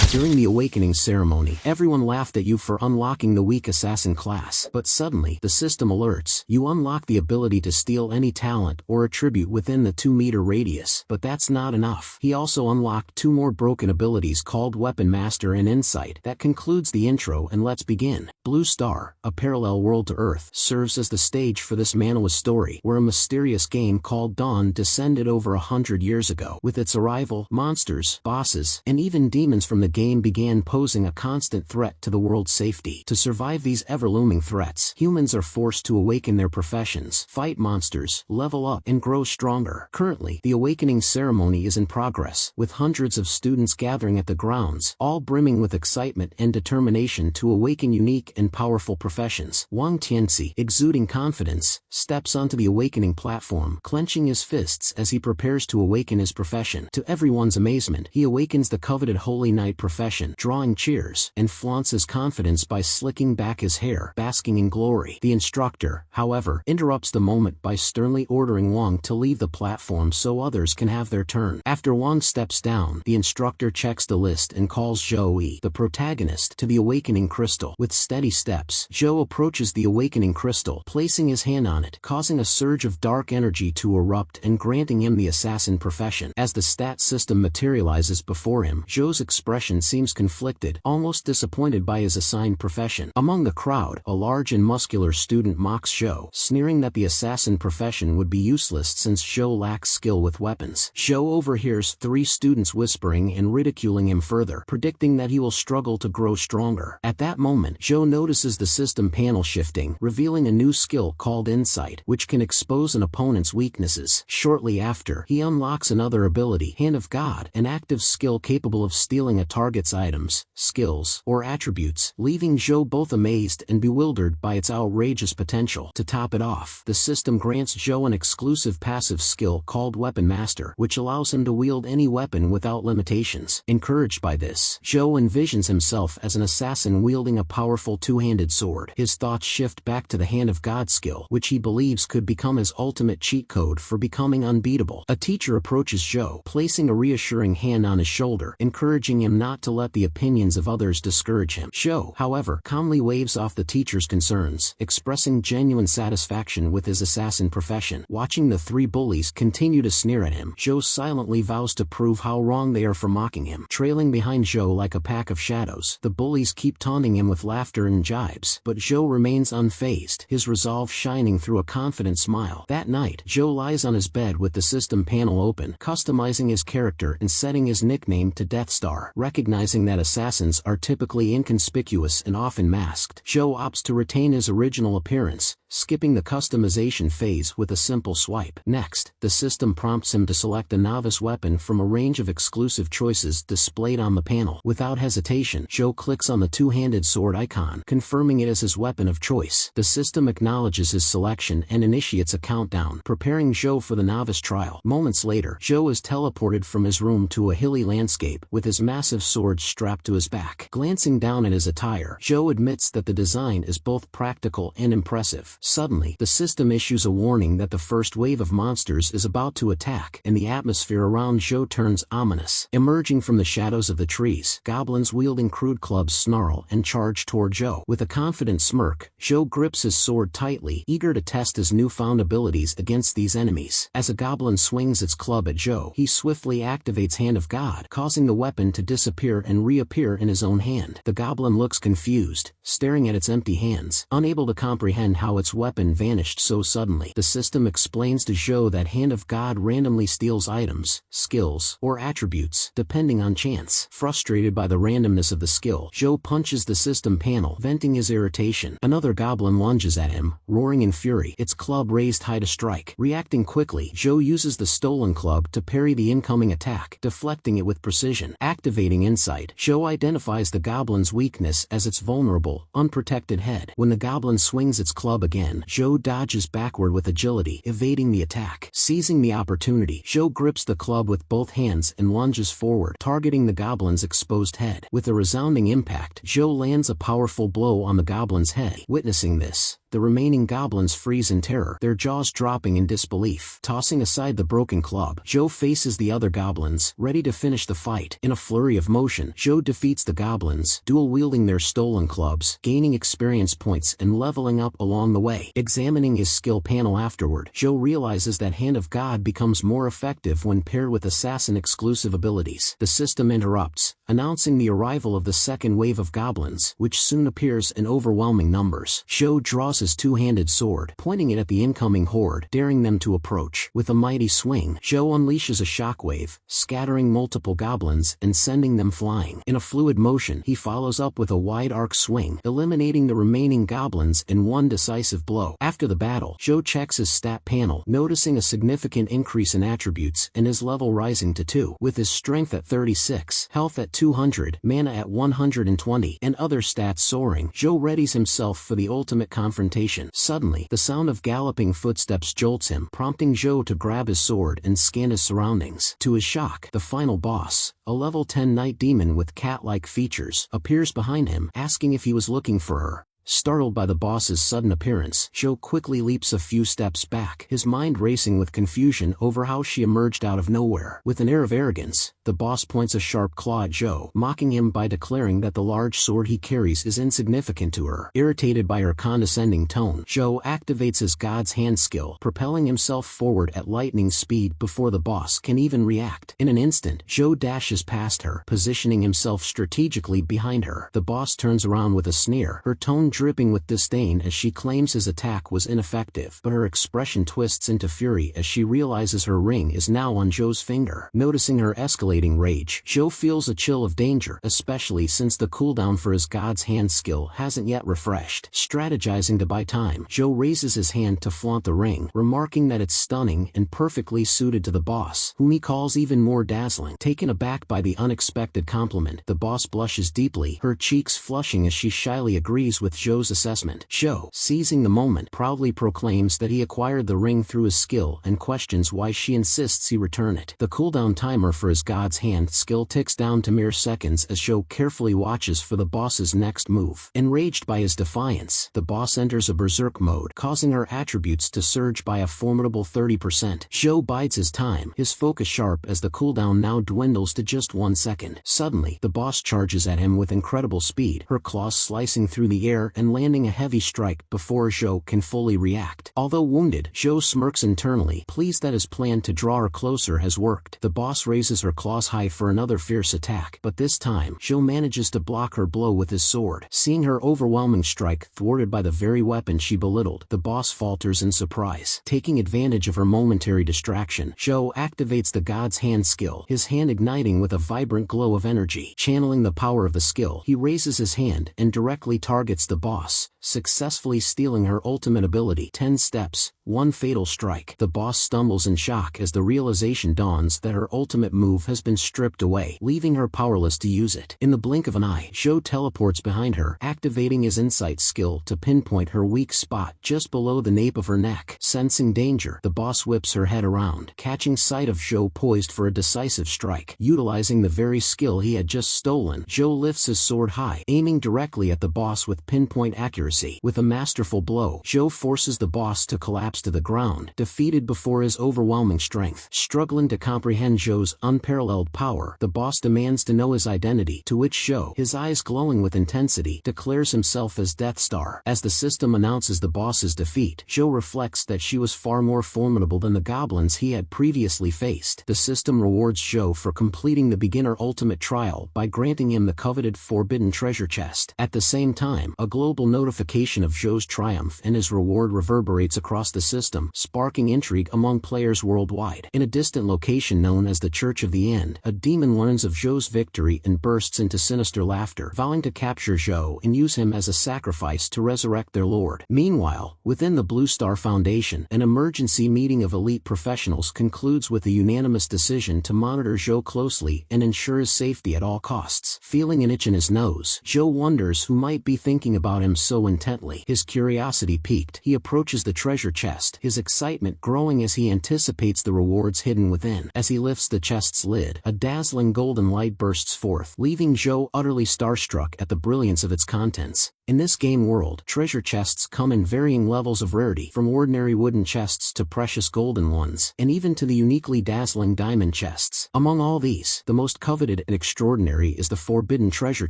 During the awakening ceremony, everyone laughed at you for unlocking the weak assassin class. But suddenly, the system alerts. You unlock the ability to steal any talent or attribute within the 2-meter radius. But that's not enough. He also unlocked 2 more broken abilities called Weapon Master and Insight. That concludes the intro, and let's begin. Blue Star, a parallel world to Earth, serves as the stage for this Manhwa story, where a mysterious game called Dawn descended over 100 years ago. With its arrival, monsters, bosses, and even demons from the game began posing a constant threat to the world's safety. To survive these ever-looming threats, humans are forced to awaken their professions, fight monsters, level up, and grow stronger. Currently, the awakening ceremony is in progress, with hundreds of students gathering at the grounds, all brimming with excitement and determination to awaken unique and powerful professions. Wang Tianxi, exuding confidence, steps onto the awakening platform, clenching his fists as he prepares to awaken his profession. To everyone's amazement, he awakens the coveted Holy Knight profession, drawing cheers, and flaunts his confidence by slicking back his hair, basking in glory. The instructor, however, interrupts the moment by sternly ordering Wang to leave the platform so others can have their turn. After Wang steps down, the instructor checks the list and calls Zhou Yi, the protagonist, to the awakening crystal. With steady steps, Zhou approaches the awakening crystal, placing his hand on it, causing a surge of dark energy to erupt and granting him the assassin profession. As the stat system materializes before him, Zhou's expression seems conflicted, almost disappointed by his assigned profession. Among the crowd, a large and muscular student mocks Zhou, sneering that the assassin profession would be useless since Zhou lacks skill with weapons. Zhou overhears 3 students whispering and ridiculing him further, predicting that he will struggle to grow stronger. At that moment, Zhou notices the system panel shifting, revealing a new skill called Insight, which can expose an opponent's weaknesses. Shortly after, he unlocks another ability, Hand of God, an active skill capable of stealing a target's items, skills, or attributes, leaving Zhou both amazed and bewildered by its outrageous potential. To top it off, the system grants Zhou an exclusive passive skill called Weapon Master, which allows him to wield any weapon without limitations. Encouraged by this, Zhou envisions himself as an assassin wielding a powerful 2-handed sword. His thoughts shift back to the Hand of God skill, which he believes could become his ultimate cheat code for becoming unbeatable. A teacher approaches Zhou, placing a reassuring hand on his shoulder, encouraging him not to let the opinions of others discourage him. Zhou, however, calmly waves off the teacher's concerns, expressing genuine satisfaction with his assassin profession. Watching the 3 bullies continue to sneer at him, Zhou silently vows to prove how wrong they are for mocking him. Trailing behind Zhou like a pack of shadows, the bullies keep taunting him with laughter and jibes, but Zhou remains unfazed, his resolve shining through a confident smile. That night, Zhou lies on his bed with the system panel open, customizing his character and setting his nickname to Death Star. Recognizing that assassins are typically inconspicuous and often masked, Zhou opts to retain his original appearance, skipping the customization phase with a simple swipe. Next, the system prompts him to select a novice weapon from a range of exclusive choices displayed on the panel. Without hesitation, Zhou clicks on the 2-handed sword icon, confirming it as his weapon of choice. The system acknowledges his selection and initiates a countdown, preparing Zhou for the novice trial. Moments later, Zhou is teleported from his room to a hilly landscape, with his massive sword strapped to his back. Glancing down at his attire, Zhou admits that the design is both practical and impressive. Suddenly, the system issues a warning that the first wave of monsters is about to attack, and the atmosphere around Zhou turns ominous. Emerging from the shadows of the trees, goblins wielding crude clubs snarl and charge toward Zhou. With a confident smirk, Zhou grips his sword tightly, eager to test his newfound abilities against these enemies. As a goblin swings its club at Zhou, he swiftly activates Hand of God, causing the weapon to disappear and reappear in his own hand. The goblin looks confused, staring at its empty hands, unable to comprehend how its weapon vanished so suddenly. The system explains to Zhou that Hand of God randomly steals items, skills, or attributes, depending on chance. Frustrated by the randomness of the skill, Zhou punches the system panel, venting his irritation. Another goblin lunges at him, roaring in fury, its club raised high to strike. Reacting quickly, Zhou uses the stolen club to parry the incoming attack, deflecting it with precision. Activating Insight, Zhou identifies the goblin's weakness as its vulnerable, unprotected head. When the goblin swings its club again, Zhou dodges backward with agility, evading the attack. Seizing the opportunity, Zhou grips the club with both hands and lunges forward, targeting the goblin's exposed head. With a resounding impact, Zhou lands a powerful blow on the goblin's head. Witnessing this, the the remaining goblins freeze in terror, their jaws dropping in disbelief. Tossing aside the broken club, Joe faces the other goblins, ready to finish the fight. In a flurry of motion, Joe defeats the goblins, dual-wielding their stolen clubs, gaining experience points and leveling up along the way. Examining his skill panel afterward, Joe realizes that Hand of God becomes more effective when paired with assassin-exclusive abilities. The system interrupts, announcing the arrival of the second wave of goblins, which soon appears in overwhelming numbers. Joe draws his two-handed sword, pointing it at the incoming horde, daring them to approach. With a mighty swing, Joe unleashes a shockwave, scattering multiple goblins and sending them flying. In a fluid motion, he follows up with a wide arc swing, eliminating the remaining goblins in one decisive blow. After the battle, Joe checks his stat panel, noticing a significant increase in attributes and his level rising to 2. With his strength at 36, health at 200, mana at 120, and other stats soaring, Joe readies himself for the ultimate confrontation. Suddenly, the sound of galloping footsteps jolts him, prompting Joe to grab his sword and scan his surroundings. To his shock, the final boss, a level 10 night demon with cat-like features, appears behind him, asking if he was looking for her. Startled by the boss's sudden appearance, Joe quickly leaps a few steps back, his mind racing with confusion over how she emerged out of nowhere. With an air of arrogance, the boss points a sharp claw at Joe, mocking him by declaring that the large sword he carries is insignificant to her. Irritated by her condescending tone, Joe activates his God's Hand skill, propelling himself forward at lightning speed before the boss can even react. In an instant, Joe dashes past her, positioning himself strategically behind her. The boss turns around with a sneer, her tone dripping with disdain as she claims his attack was ineffective, but her expression twists into fury as she realizes her ring is now on Joe's finger. Noticing her escalating rage, Joe feels a chill of danger, especially since the cooldown for his God's Hand skill hasn't yet refreshed. Strategizing to buy time, Joe raises his hand to flaunt the ring, remarking that it's stunning and perfectly suited to the boss, whom he calls even more dazzling. Taken aback by the unexpected compliment, the boss blushes deeply, her cheeks flushing as she shyly agrees with Joe's assessment. Joe, seizing the moment, proudly proclaims that he acquired the ring through his skill and questions why she insists he return it. The cooldown timer for his God's Hand skill ticks down to mere seconds as Joe carefully watches for the boss's next move. Enraged by his defiance, the boss enters a berserk mode, causing her attributes to surge by a formidable 30%. Joe bides his time, his focus sharp as the cooldown now dwindles to just 1 second. Suddenly, the boss charges at him with incredible speed, her claws slicing through the air and landing a heavy strike before Joe can fully react. Although wounded, Joe smirks internally, pleased that his plan to draw her closer has worked. The boss raises her claws high for another fierce attack, but this time, Joe manages to block her blow with his sword. Seeing her overwhelming strike thwarted by the very weapon she belittled, the boss falters in surprise. Taking advantage of her momentary distraction, Joe activates the God's Hand skill, his hand igniting with a vibrant glow of energy. Channeling the power of the skill, he raises his hand and directly targets the boss, successfully stealing her ultimate ability. 10 steps, 1 fatal strike. The boss stumbles in shock as the realization dawns that her ultimate move has been stripped away, leaving her powerless to use it. In the blink of an eye, Joe teleports behind her, activating his insight skill to pinpoint her weak spot just below the nape of her neck. Sensing danger, the boss whips her head around, catching sight of Joe poised for a decisive strike. Utilizing the very skill he had just stolen, Joe lifts his sword high, aiming directly at the boss with pinpoint accuracy. With a masterful blow, Joe forces the boss to collapse to the ground, defeated before his overwhelming strength. Struggling to comprehend Joe's unparalleled power, the boss demands to know his identity, to which Joe, his eyes glowing with intensity, declares himself as Death Star. As the system announces the boss's defeat, Joe reflects that she was far more formidable than the goblins he had previously faced. The system rewards Joe for completing the beginner ultimate trial by granting him the coveted forbidden treasure chest. At the same time, a global notification of Joe's triumph and his reward reverberates across the system, sparking intrigue among players worldwide. In a distant location known as the Church of the End, a demon learns of Joe's victory and bursts into sinister laughter, vowing to capture Joe and use him as a sacrifice to resurrect their lord. Meanwhile, within the Blue Star Foundation, an emergency meeting of elite professionals concludes with a unanimous decision to monitor Joe closely and ensure his safety at all costs. Feeling an itch in his nose, Joe wonders who might be thinking about him so intently. His curiosity piqued, he approaches the treasure chest, his excitement growing as he anticipates the rewards hidden within. As he lifts the chest's lid, a dazzling golden light bursts forth, leaving Joe utterly starstruck at the brilliance of its contents. In this game world, treasure chests come in varying levels of rarity, from ordinary wooden chests to precious golden ones, and even to the uniquely dazzling diamond chests. Among all these, the most coveted and extraordinary is the forbidden treasure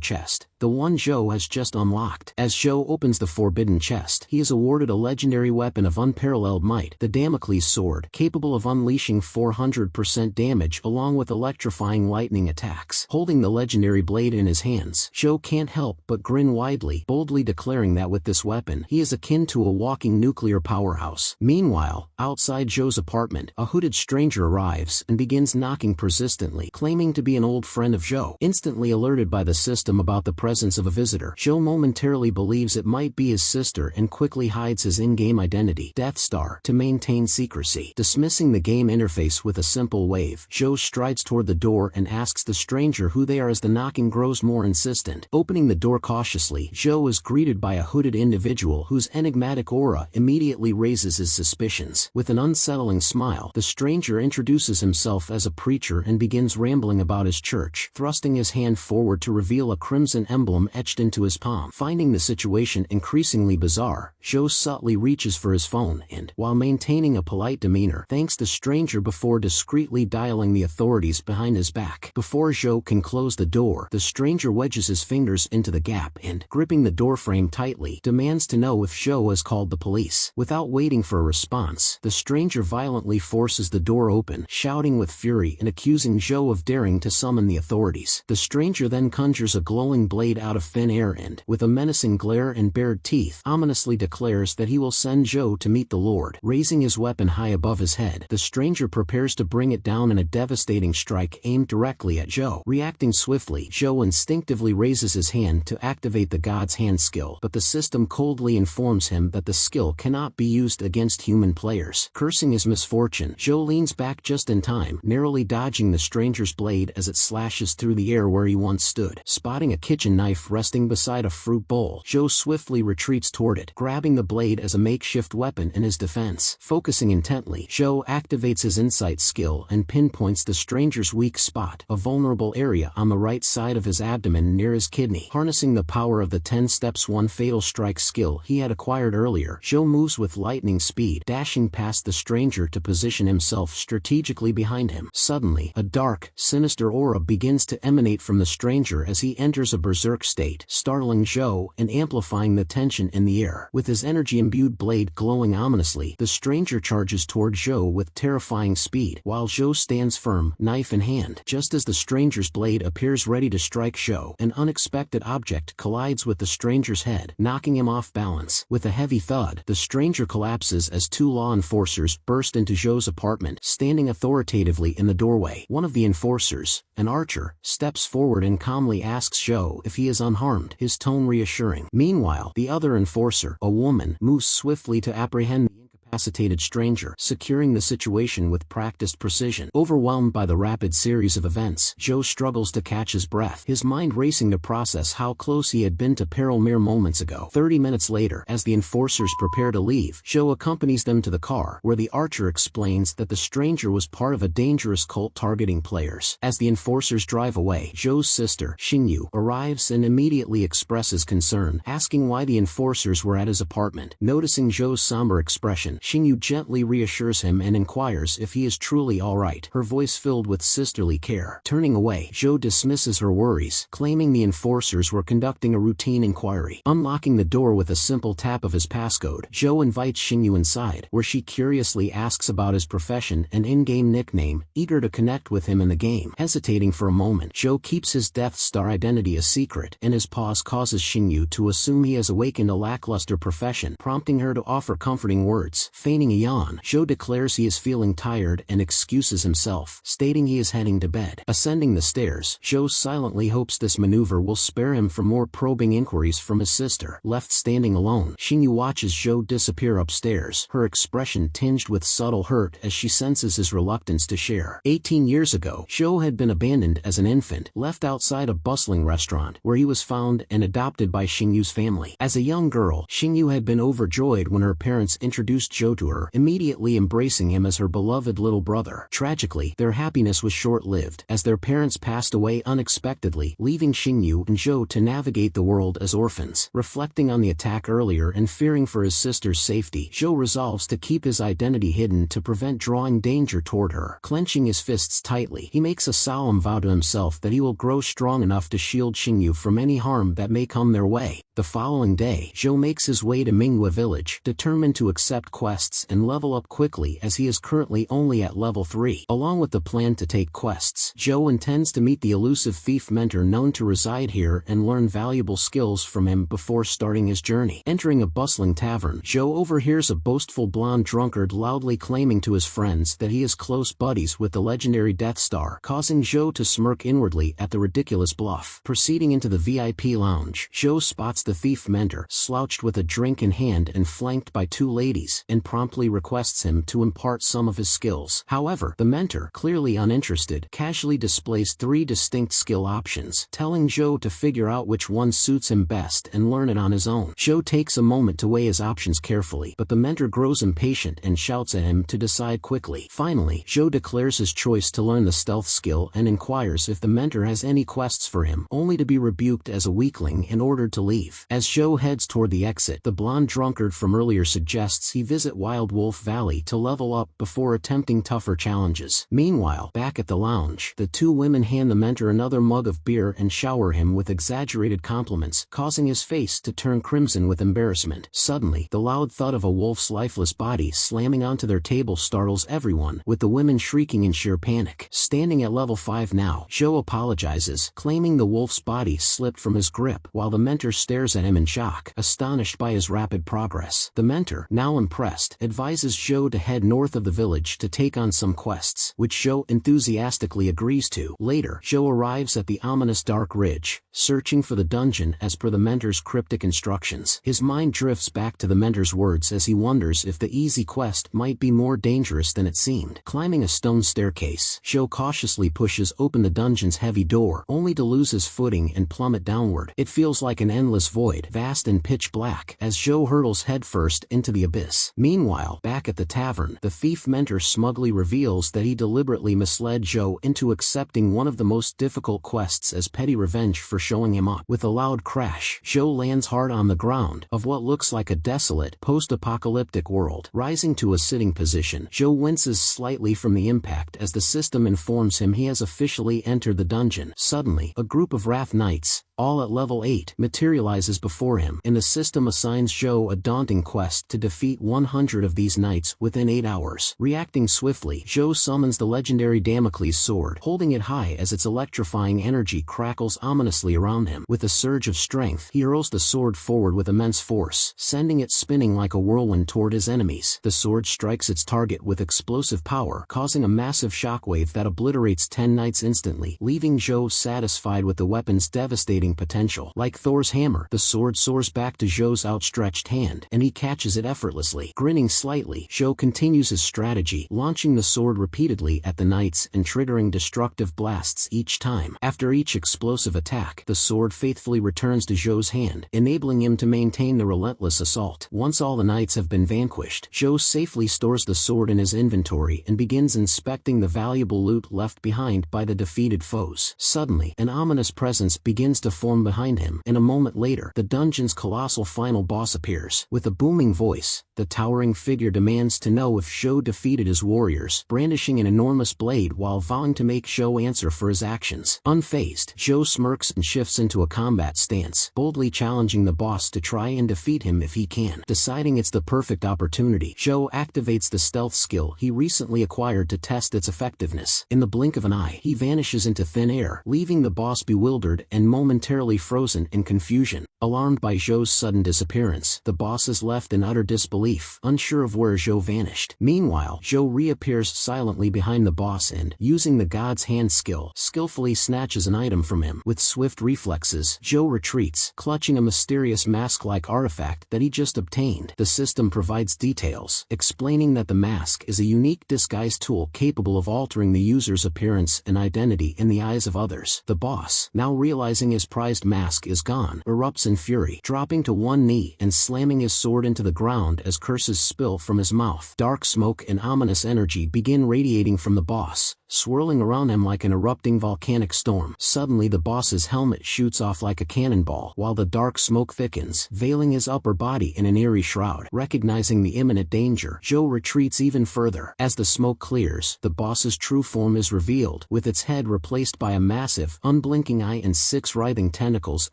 chest, the one Zhou has just unlocked. As Zhou opens the forbidden chest, he is awarded a legendary weapon of unparalleled might, the Damocles sword, capable of unleashing 400% damage along with electrifying lightning attacks. Holding the legendary blade in his hands, Zhou can't help but grin widely, boldly declaring that with this weapon, he is akin to a walking nuclear powerhouse. Meanwhile, outside Zhou's apartment, a hooded stranger arrives and begins knocking persistently, claiming to be an old friend of Zhou. Instantly alerted by the system about the presence of a visitor, Zhou momentarily believes it might be his sister and quickly hides his in-game identity, Death Star, to maintain secrecy. Dismissing the game interface with a simple wave, Zhou strides toward the door and asks the stranger who they are as the knocking grows more insistent. Opening the door cautiously, Zhou is greeted by a hooded individual whose enigmatic aura immediately raises his suspicions. With an unsettling smile, the stranger introduces himself as a preacher and begins rambling about his church, thrusting his hand forward to reveal a crimson emblem etched into his palm. Finding the situation increasingly bizarre, Zhou subtly reaches for his phone and, while maintaining a polite demeanor, thanks the stranger before discreetly dialing the authorities behind his back. Before Zhou can close the door, the stranger wedges his fingers into the gap and, gripping the doorframe tightly, demands to know if Zhou has called the police. Without waiting for a response, the stranger violently forces the door open, shouting with fury and accusing Zhou of daring to summon the authorities. The stranger then conjures a glowing blade out of thin air and, with a menacing glare and bared teeth, ominously declares that he will send Zhou to meet the Lord. Raising his weapon high above his head, the stranger prepares to bring it down in a devastating strike aimed directly at Zhou. Reacting swiftly, Zhou instinctively raises his hand to activate the God's Hand skill, but the system coldly informs him that the skill cannot be used against human players. Cursing his misfortune, Zhou leans back just in time, narrowly dodging the stranger's blade as it slashes through the air where he once stood. Spotting a kitchen knife resting beside a fruit bowl, Zhou swiftly retreats toward it, grabbing the blade as a makeshift weapon in his defense. Focusing intently, Zhou activates his insight skill and pinpoints the stranger's weak spot, a vulnerable area on the right side of his abdomen near his kidney. Harnessing the power of the 10 steps 1 fatal strike skill he had acquired earlier, Zhou moves with lightning speed, dashing past the stranger to position himself strategically behind him. Suddenly, a dark, sinister aura begins to emanate from the stranger as he enters a berserk state, startling Zhou and amplifying the tension in the air. With his energy-imbued blade glowing ominously, the stranger charges toward Zhou with terrifying speed, while Zhou stands firm, knife in hand. Just as the stranger's blade appears ready to strike Zhou, an unexpected object collides with the stranger's head, knocking him off balance. With a heavy thud, the stranger collapses as 2 law enforcers burst into Zhou's apartment, standing authoritatively in the doorway. One of the enforcers, an archer, steps forward and calmly asks Zhou if he is unharmed, his tone reassuring. Meanwhile, the other enforcer, a woman, moves swiftly to apprehend the incapacitated stranger, securing the situation with practiced precision. Overwhelmed by the rapid series of events, Zhou struggles to catch his breath, his mind racing to process how close he had been to peril mere moments ago. 30 minutes later, as the enforcers prepare to leave, Zhou accompanies them to the car, where the archer explains that the stranger was part of a dangerous cult targeting players. As the enforcers drive away, Zhou's sister, Xingyu, arrives and immediately expresses concern, asking why the enforcers were at his apartment. Noticing Zhou's somber expression, Xingyu gently reassures him and inquires if he is truly alright, her voice filled with sisterly care. Turning away, Zhou dismisses her worries, claiming the enforcers were conducting a routine inquiry. Unlocking the door with a simple tap of his passcode, Zhou invites Xingyu inside, where she curiously asks about his profession and in-game nickname, eager to connect with him in the game. Hesitating for a moment, Zhou keeps his Death Star identity a secret, and his pause causes Xingyu to assume he has awakened a lackluster profession, prompting her to offer comforting words. Feigning a yawn, Zhou declares he is feeling tired and excuses himself, stating he is heading to bed. Ascending the stairs, Zhou silently hopes this maneuver will spare him from more probing inquiries from his sister. Left standing alone, Xingyu watches Zhou disappear upstairs, her expression tinged with subtle hurt as she senses his reluctance to share. 18 years ago, Zhou had been abandoned as an infant, left outside a bustling restaurant, where he was found and adopted by Xingyu's family. As a young girl, Xingyu had been overjoyed when her parents introduced Zhou to her, immediately embracing him as her beloved little brother. Tragically, their happiness was short-lived, as their parents passed away unexpectedly, leaving Xingyu and Zhou to navigate the world as orphans. Reflecting on the attack earlier and fearing for his sister's safety, Zhou resolves to keep his identity hidden to prevent drawing danger toward her. Clenching his fists tightly, he makes a solemn vow to himself that he will grow strong enough to shield Xingyu from any harm that may come their way. The following day, Zhou makes his way to Manhwa village, determined to accept quests and level up quickly as he is currently only at level 3. Along with the plan to take quests, Zhou intends to meet the elusive thief mentor known to reside here and learn valuable skills from him before starting his journey. Entering a bustling tavern, Zhou overhears a boastful blonde drunkard loudly claiming to his friends that he is close buddies with the legendary Death Star, causing Zhou to smirk inwardly at the ridiculous bluff. Proceeding into the VIP lounge, Zhou spots the thief mentor, slouched with a drink in hand and flanked by 2 ladies, and promptly requests him to impart some of his skills. However, the mentor, clearly uninterested, casually displays 3 distinct skill options, telling Zhou to figure out which one suits him best and learn it on his own. Zhou takes a moment to weigh his options carefully, but the mentor grows impatient and shouts at him to decide quickly. Finally, Zhou declares his choice to learn the stealth skill and inquires if the mentor has any quests for him, only to be rebuked as a weakling and ordered to leave. As Zhou heads toward the exit, the blonde drunkard from earlier suggests he visit Wild Wolf Valley to level up before attempting tougher challenges. Meanwhile, back at the lounge, the 2 women hand the mentor another mug of beer and shower him with exaggerated compliments, causing his face to turn crimson with embarrassment. Suddenly, the loud thud of a wolf's lifeless body slamming onto their table startles everyone, with the women shrieking in sheer panic. Standing at level 5 now, Zhou apologizes, claiming the wolf's body slipped from his grip, while the mentor stares at him in shock, astonished by his rapid progress. The mentor, now impressed, advises Zhou to head north of the village to take on some quests, which Zhou enthusiastically agrees to. Later, Zhou arrives at the ominous Dark Ridge, searching for the dungeon as per the mentor's cryptic instructions. His mind drifts back to the mentor's words as he wonders if the easy quest might be more dangerous than it seemed. Climbing a stone staircase, Zhou cautiously pushes open the dungeon's heavy door, only to lose his footing and plummet downward. It feels like an endless void, vast and pitch black, as Zhou hurtles headfirst into the abyss. Meanwhile, back at the tavern, the thief mentor smugly reveals that he deliberately misled Zhou into accepting one of the most difficult quests as petty revenge for showing him up. With a loud crash, Zhou lands hard on the ground of what looks like a desolate, post-apocalyptic world. Rising to a sitting position, Zhou winces slightly from the impact as the system informs him he has officially entered the dungeon. Suddenly, a group of Wrath Knights, all at level 8, materializes before him, and the system assigns Zhou a daunting quest to defeat 100 of these knights within 8 hours. Reacting swiftly, Zhou summons the legendary Damocles sword, holding it high as its electrifying energy crackles ominously around him. With a surge of strength, he hurls the sword forward with immense force, sending it spinning like a whirlwind toward his enemies. The sword strikes its target with explosive power, causing a massive shockwave that obliterates 10 knights instantly, leaving Zhou satisfied with the weapon's devastating potential. Like Thor's hammer, the sword soars back to Zhou's outstretched hand, and he catches it effortlessly. Grinning slightly, Zhou continues his strategy, launching the sword repeatedly at the knights and triggering destructive blasts each time. After each explosive attack, the sword faithfully returns to Zhou's hand, enabling him to maintain the relentless assault. Once all the knights have been vanquished, Zhou safely stores the sword in his inventory and begins inspecting the valuable loot left behind by the defeated foes. Suddenly, an ominous presence begins to form behind him, and a moment later, the dungeon's colossal final boss appears. With a booming voice, the towering figure demands to know if Zhou defeated his warriors, brandishing an enormous blade while vowing to make Zhou answer for his actions. Unfazed, Zhou smirks and shifts into a combat stance, boldly challenging the boss to try and defeat him if he can. Deciding it's the perfect opportunity, Zhou activates the stealth skill he recently acquired to test its effectiveness. In the blink of an eye, he vanishes into thin air, leaving the boss bewildered and momentarily frozen in confusion. Alarmed by Zhou's sudden disappearance, the boss is left in utter disbelief, unsure of where Zhou vanished. Meanwhile, Zhou reappears silently behind the boss and, using the God's Hand skill, skillfully snatches an item from him. With swift reflexes, Zhou retreats, clutching a mysterious mask-like artifact that he just obtained. The system provides details, explaining that the mask is a unique disguise tool capable of altering the user's appearance and identity in the eyes of others. The boss, now realizing his prized mask is gone, erupts in fury, dropping to one knee and slamming his sword into the ground as curses spill from his mouth. Dark smoke and ominous energy begin radiating from the boss, swirling around him like an erupting volcanic storm. Suddenly the boss's helmet shoots off like a cannonball, while the dark smoke thickens, veiling his upper body in an eerie shroud. Recognizing the imminent danger, Joe retreats even further. As the smoke clears, the boss's true form is revealed, with its head replaced by a massive, unblinking eye and 6 writhing tentacles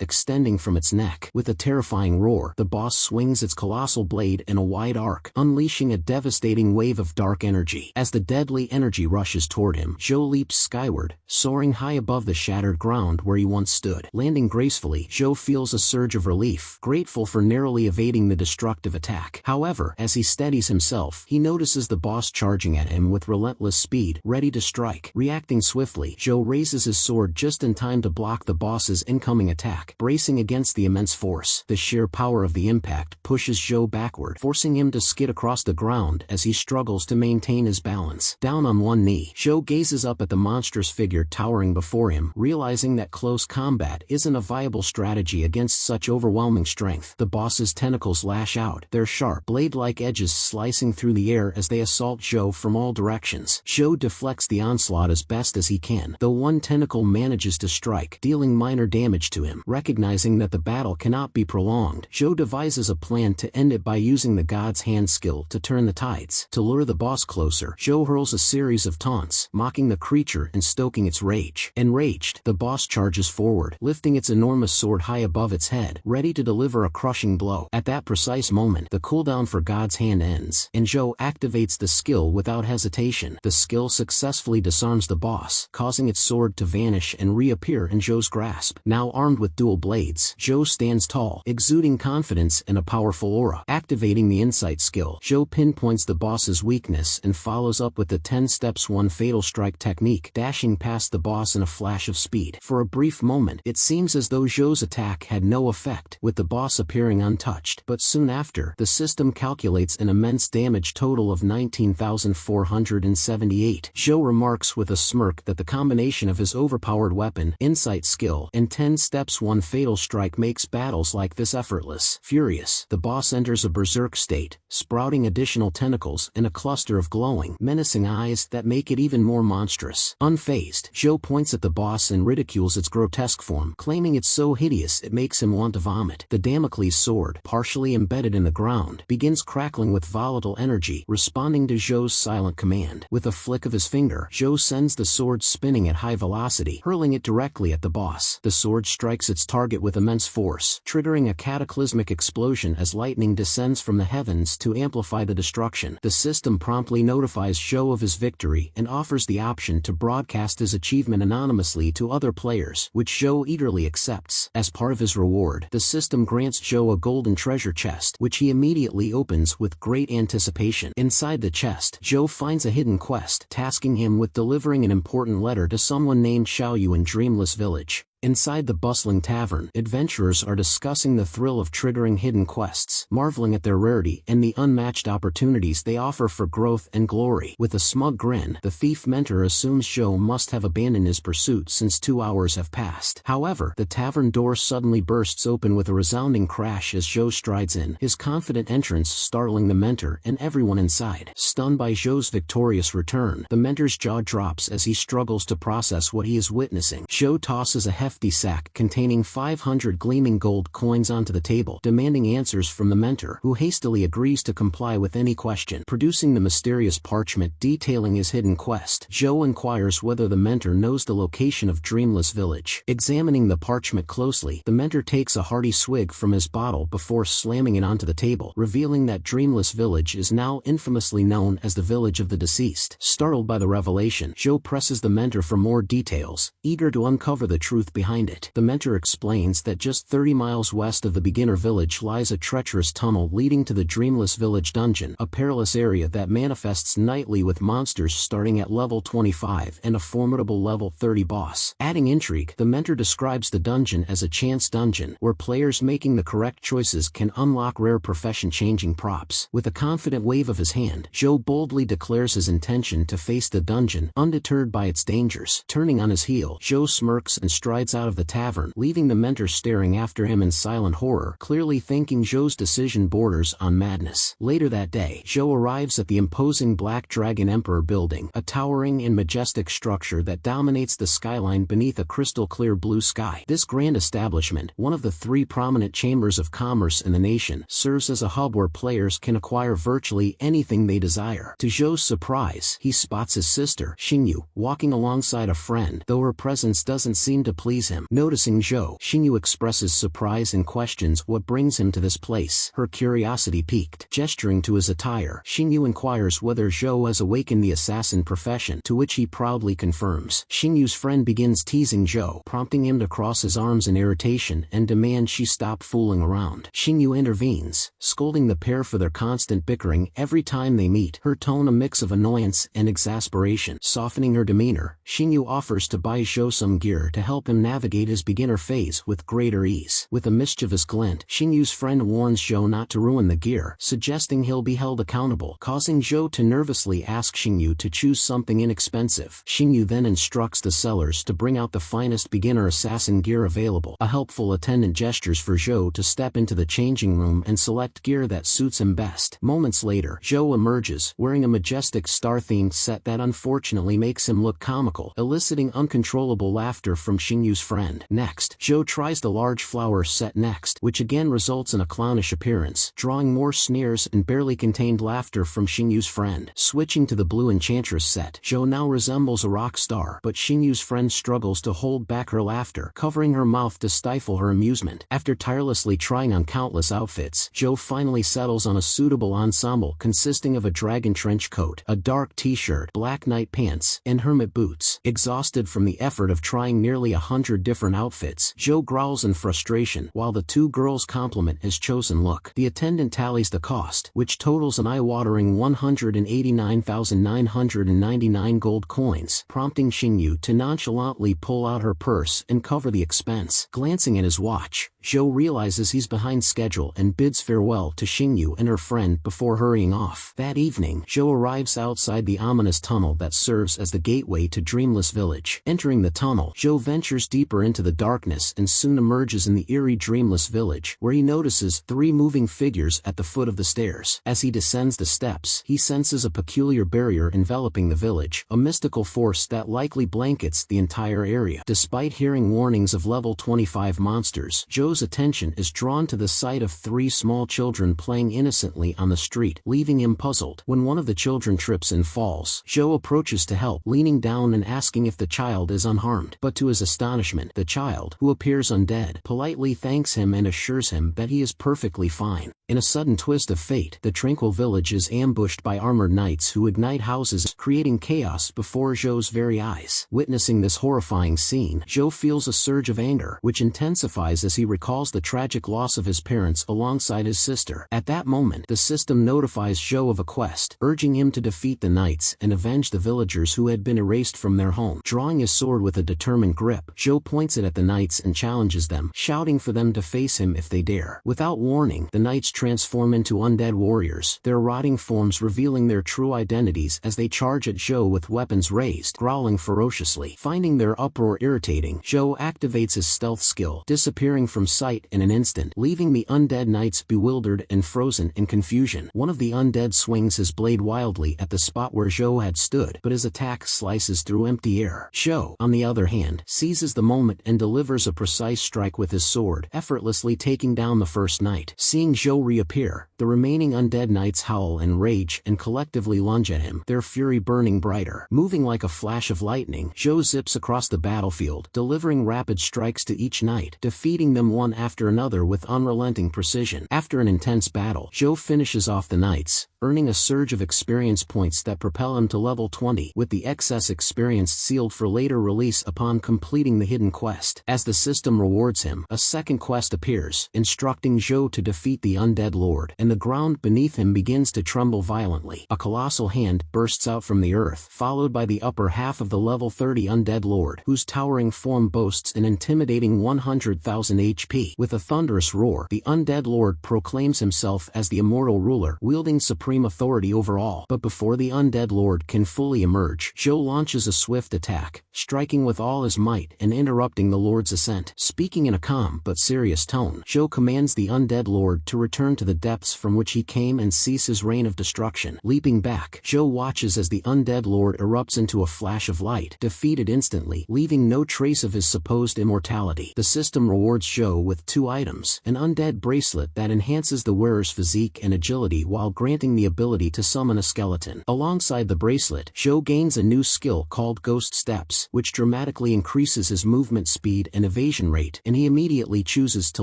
extending from its neck. With a terrifying roar, the boss swings its colossal blade in a wide arc, unleashing a devastating wave of dark energy. As the deadly energy rushes toward him, Joe leaps skyward, soaring high above the shattered ground where he once stood. Landing gracefully, Joe feels a surge of relief, grateful for narrowly evading the destructive attack. However, as he steadies himself, he notices the boss charging at him with relentless speed, ready to strike. Reacting swiftly, Joe raises his sword just in time to block the boss's incoming attack, bracing against the immense force. The sheer power of the impact pushes Joe backward, forcing him to skid across the ground as he struggles to maintain his balance. Down on one knee, Joe gazes up at the monstrous figure towering before him, realizing that close combat isn't a viable strategy against such overwhelming strength. The boss's tentacles lash out, their sharp, blade-like edges slicing through the air as they assault Joe from all directions. Joe deflects the onslaught as best as he can, though one tentacle manages to strike, dealing minor damage to him. Recognizing that the battle cannot be prolonged, Joe devises a plan to end it by using the God's Hand skill to turn the tides. To lure the boss closer, Joe hurls a series of taunts, mocking the creature and stoking its rage. Enraged, the boss charges forward, lifting its enormous sword high above its head, ready to deliver a crushing blow. At that precise moment, the cooldown for God's Hand ends, and Joe activates the skill without hesitation. The skill successfully disarms the boss, causing its sword to vanish and reappear in Joe's grasp. Now armed with dual blades, Joe stands tall, exuding confidence and a powerful aura. Activating the insight skill, Joe pinpoints the boss's weakness and follows up with the 10 steps 1 fatal strike technique, dashing past the boss in a flash of speed. For a brief moment, it seems as though Joe's attack had no effect, with the boss appearing untouched, but soon after, the system calculates an immense damage total of 19,478. Joe remarks with a smirk that the combination of his overpowered weapon, insight skill, and 10 steps 1 fatal strike makes battles like this effortless. Furious, the boss enters a berserk state, sprouting additional tentacles and a cluster of glowing, menacing eyes that make it even more monstrous. Unfazed, Joe points at the boss and ridicules its grotesque form, claiming it's so hideous it makes him want to vomit. The Damocles sword, partially embedded in the ground, begins crackling with volatile energy, responding to Joe's silent command. With a flick of his finger, Joe sends the sword spinning at high velocity, hurling it directly at the boss. The sword strikes its target with immense force, triggering a cataclysmic explosion as lightning descends from the heavens to amplify the destruction. The system promptly notifies Joe of his victory and offers the option to broadcast his achievement anonymously to other players, which Joe eagerly accepts. As part of his reward, the system grants Joe a golden treasure chest, which he immediately opens with great anticipation. Inside the chest, Joe finds a hidden quest, tasking him with delivering an important letter to someone named Xiaoyu in Dreamless Village. Inside the bustling tavern, adventurers are discussing the thrill of triggering hidden quests, marveling at their rarity and the unmatched opportunities they offer for growth and glory. With a smug grin, the thief mentor assumes Joe must have abandoned his pursuit since 2 hours have passed. However, the tavern door suddenly bursts open with a resounding crash as Joe strides in, his confident entrance startling the mentor and everyone inside. Stunned by Joe's victorious return, the mentor's jaw drops as he struggles to process what he is witnessing. Joe tosses a hefty sack containing 500 gleaming gold coins onto the table, demanding answers from the mentor, who hastily agrees to comply with any question. Producing the mysterious parchment detailing his hidden quest, Joe inquires whether the mentor knows the location of Dreamless Village. Examining the parchment closely, the mentor takes a hearty swig from his bottle before slamming it onto the table, revealing that Dreamless Village is now infamously known as the Village of the Deceased. Startled by the revelation, Joe presses the mentor for more details, eager to uncover the truth behind it. The mentor explains that just 30 miles west of the beginner village lies a treacherous tunnel leading to the Dreamless Village dungeon, a perilous area that manifests nightly with monsters starting at level 25 and a formidable level 30 boss. Adding intrigue, the mentor describes the dungeon as a chance dungeon, where players making the correct choices can unlock rare profession-changing props. With a confident wave of his hand, Joe boldly declares his intention to face the dungeon, undeterred by its dangers. Turning on his heel, Joe smirks and strides strides out of the tavern, leaving the mentor staring after him in silent horror, clearly thinking Zhou's decision borders on madness. Later that day, Zhou arrives at the imposing Black Dragon Emperor building, a towering and majestic structure that dominates the skyline beneath a crystal-clear blue sky. This grand establishment, one of the 3 prominent chambers of commerce in the nation, serves as a hub where players can acquire virtually anything they desire. To Zhou's surprise, he spots his sister, Xingyu, walking alongside a friend, though her presence doesn't seem to please him. Noticing Zhou, Xingyu expresses surprise and questions what brings him to this place. Her curiosity piqued. Gesturing to his attire, Xingyu inquires whether Zhou has awakened the assassin profession, to which he proudly confirms. Xingyu's friend begins teasing Zhou, prompting him to cross his arms in irritation and demand she stop fooling around. Xingyu intervenes, scolding the pair for their constant bickering every time they meet, her tone a mix of annoyance and exasperation. Softening her demeanor, Xingyu offers to buy Zhou some gear to help him navigate his beginner phase with greater ease. With a mischievous glint, Xingyu's friend warns Zhou not to ruin the gear, suggesting he'll be held accountable, causing Zhou to nervously ask Xingyu to choose something inexpensive. Xingyu then instructs the sellers to bring out the finest beginner assassin gear available. A helpful attendant gestures for Zhou to step into the changing room and select gear that suits him best. Moments later, Zhou emerges, wearing a majestic star-themed set that unfortunately makes him look comical, eliciting uncontrollable laughter from Xingyu's friend. Next, Zhou tries the large flower set next, which again results in a clownish appearance, drawing more sneers and barely contained laughter from Xingyu's friend. Switching to the blue enchantress set, Zhou now resembles a rock star, but Xingyu's friend struggles to hold back her laughter, covering her mouth to stifle her amusement. After tirelessly trying on countless outfits, Zhou finally settles on a suitable ensemble consisting of a dragon trench coat, a dark t-shirt, black night pants, and hermit boots. Exhausted from the effort of trying nearly 100 different outfits, Zhou growls in frustration, while the 2 girls compliment his chosen look. The attendant tallies the cost, which totals an eye-watering 189,999 gold coins, prompting Xingyu to nonchalantly pull out her purse and cover the expense. Glancing at his watch, Zhou realizes he's behind schedule and bids farewell to Xingyu and her friend before hurrying off. That evening, Zhou arrives outside the ominous tunnel that serves as the gateway to Dreamless Village. Entering the tunnel, Zhou ventures deeper into the darkness and soon emerges in the eerie Dreamless Village, where he notices 3 moving figures at the foot of the stairs. As he descends the steps, he senses a peculiar barrier enveloping the village, a mystical force that likely blankets the entire area. Despite hearing warnings of level 25 monsters, Zhou's attention is drawn to the sight of 3 small children playing innocently on the street, leaving him puzzled. When one of the children trips and falls, Zhou approaches to help, leaning down and asking if the child is unharmed. But to his astonishment, the child, who appears undead, politely thanks him and assures him that he is perfectly fine. In a sudden twist of fate, the tranquil village is ambushed by armored knights who ignite houses, creating chaos before Zhou's very eyes. Witnessing this horrifying scene, Zhou feels a surge of anger, which intensifies as he recalls the tragic loss of his parents alongside his sister. At that moment, the system notifies Zhou of a quest, urging him to defeat the knights and avenge the villagers who had been erased from their home. Drawing his sword with a determined grip, Zhou points it at the knights and challenges them, shouting for them to face him if they dare. Without warning, the knights transform into undead warriors, their rotting forms revealing their true identities as they charge at Zhou with weapons raised, growling ferociously. Finding their uproar irritating, Zhou activates his stealth skill, disappearing from sight in an instant, leaving the undead knights bewildered and frozen in confusion. One of the undead swings his blade wildly at the spot where Zhou had stood, but his attack slices through empty air. Zhou, on the other hand, seizes the moment and delivers a precise strike with his sword, effortlessly taking down the first knight. Seeing Zhou reappear, the remaining undead knights howl in rage and collectively lunge at him, their fury burning brighter. Moving like a flash of lightning, Zhou zips across the battlefield, delivering rapid strikes to each knight, defeating them one after another with unrelenting precision. After an intense battle, Zhou finishes off the knights, earning a surge of experience points that propel him to level 20, with the excess experience sealed for later release upon completing the hidden quest. As the system rewards him, a second quest appears, instructing Zhou to defeat the undead lord, and the ground beneath him begins to tremble violently. A colossal hand bursts out from the earth, followed by the upper half of the level 30 undead lord, whose towering form boasts an intimidating 100,000 HP. With a thunderous roar, the undead lord proclaims himself as the immortal ruler, wielding supreme authority over all. But before the undead lord can fully emerge, Zhou launches a swift attack, striking with all his might and interrupting the Lord's ascent. Speaking in a calm but serious tone, Zhou commands the undead Lord to return to the depths from which he came and cease his reign of destruction. Leaping back, Zhou watches as the undead Lord erupts into a flash of light, defeated instantly, leaving no trace of his supposed immortality. The system rewards Zhou with 2 items: an undead bracelet that enhances the wearer's physique and agility while granting the ability to summon a skeleton. Alongside the bracelet, Zhou gains a new skill called Ghost Steps, which dramatically increases his movement speed and evasion rate, and he immediately chooses to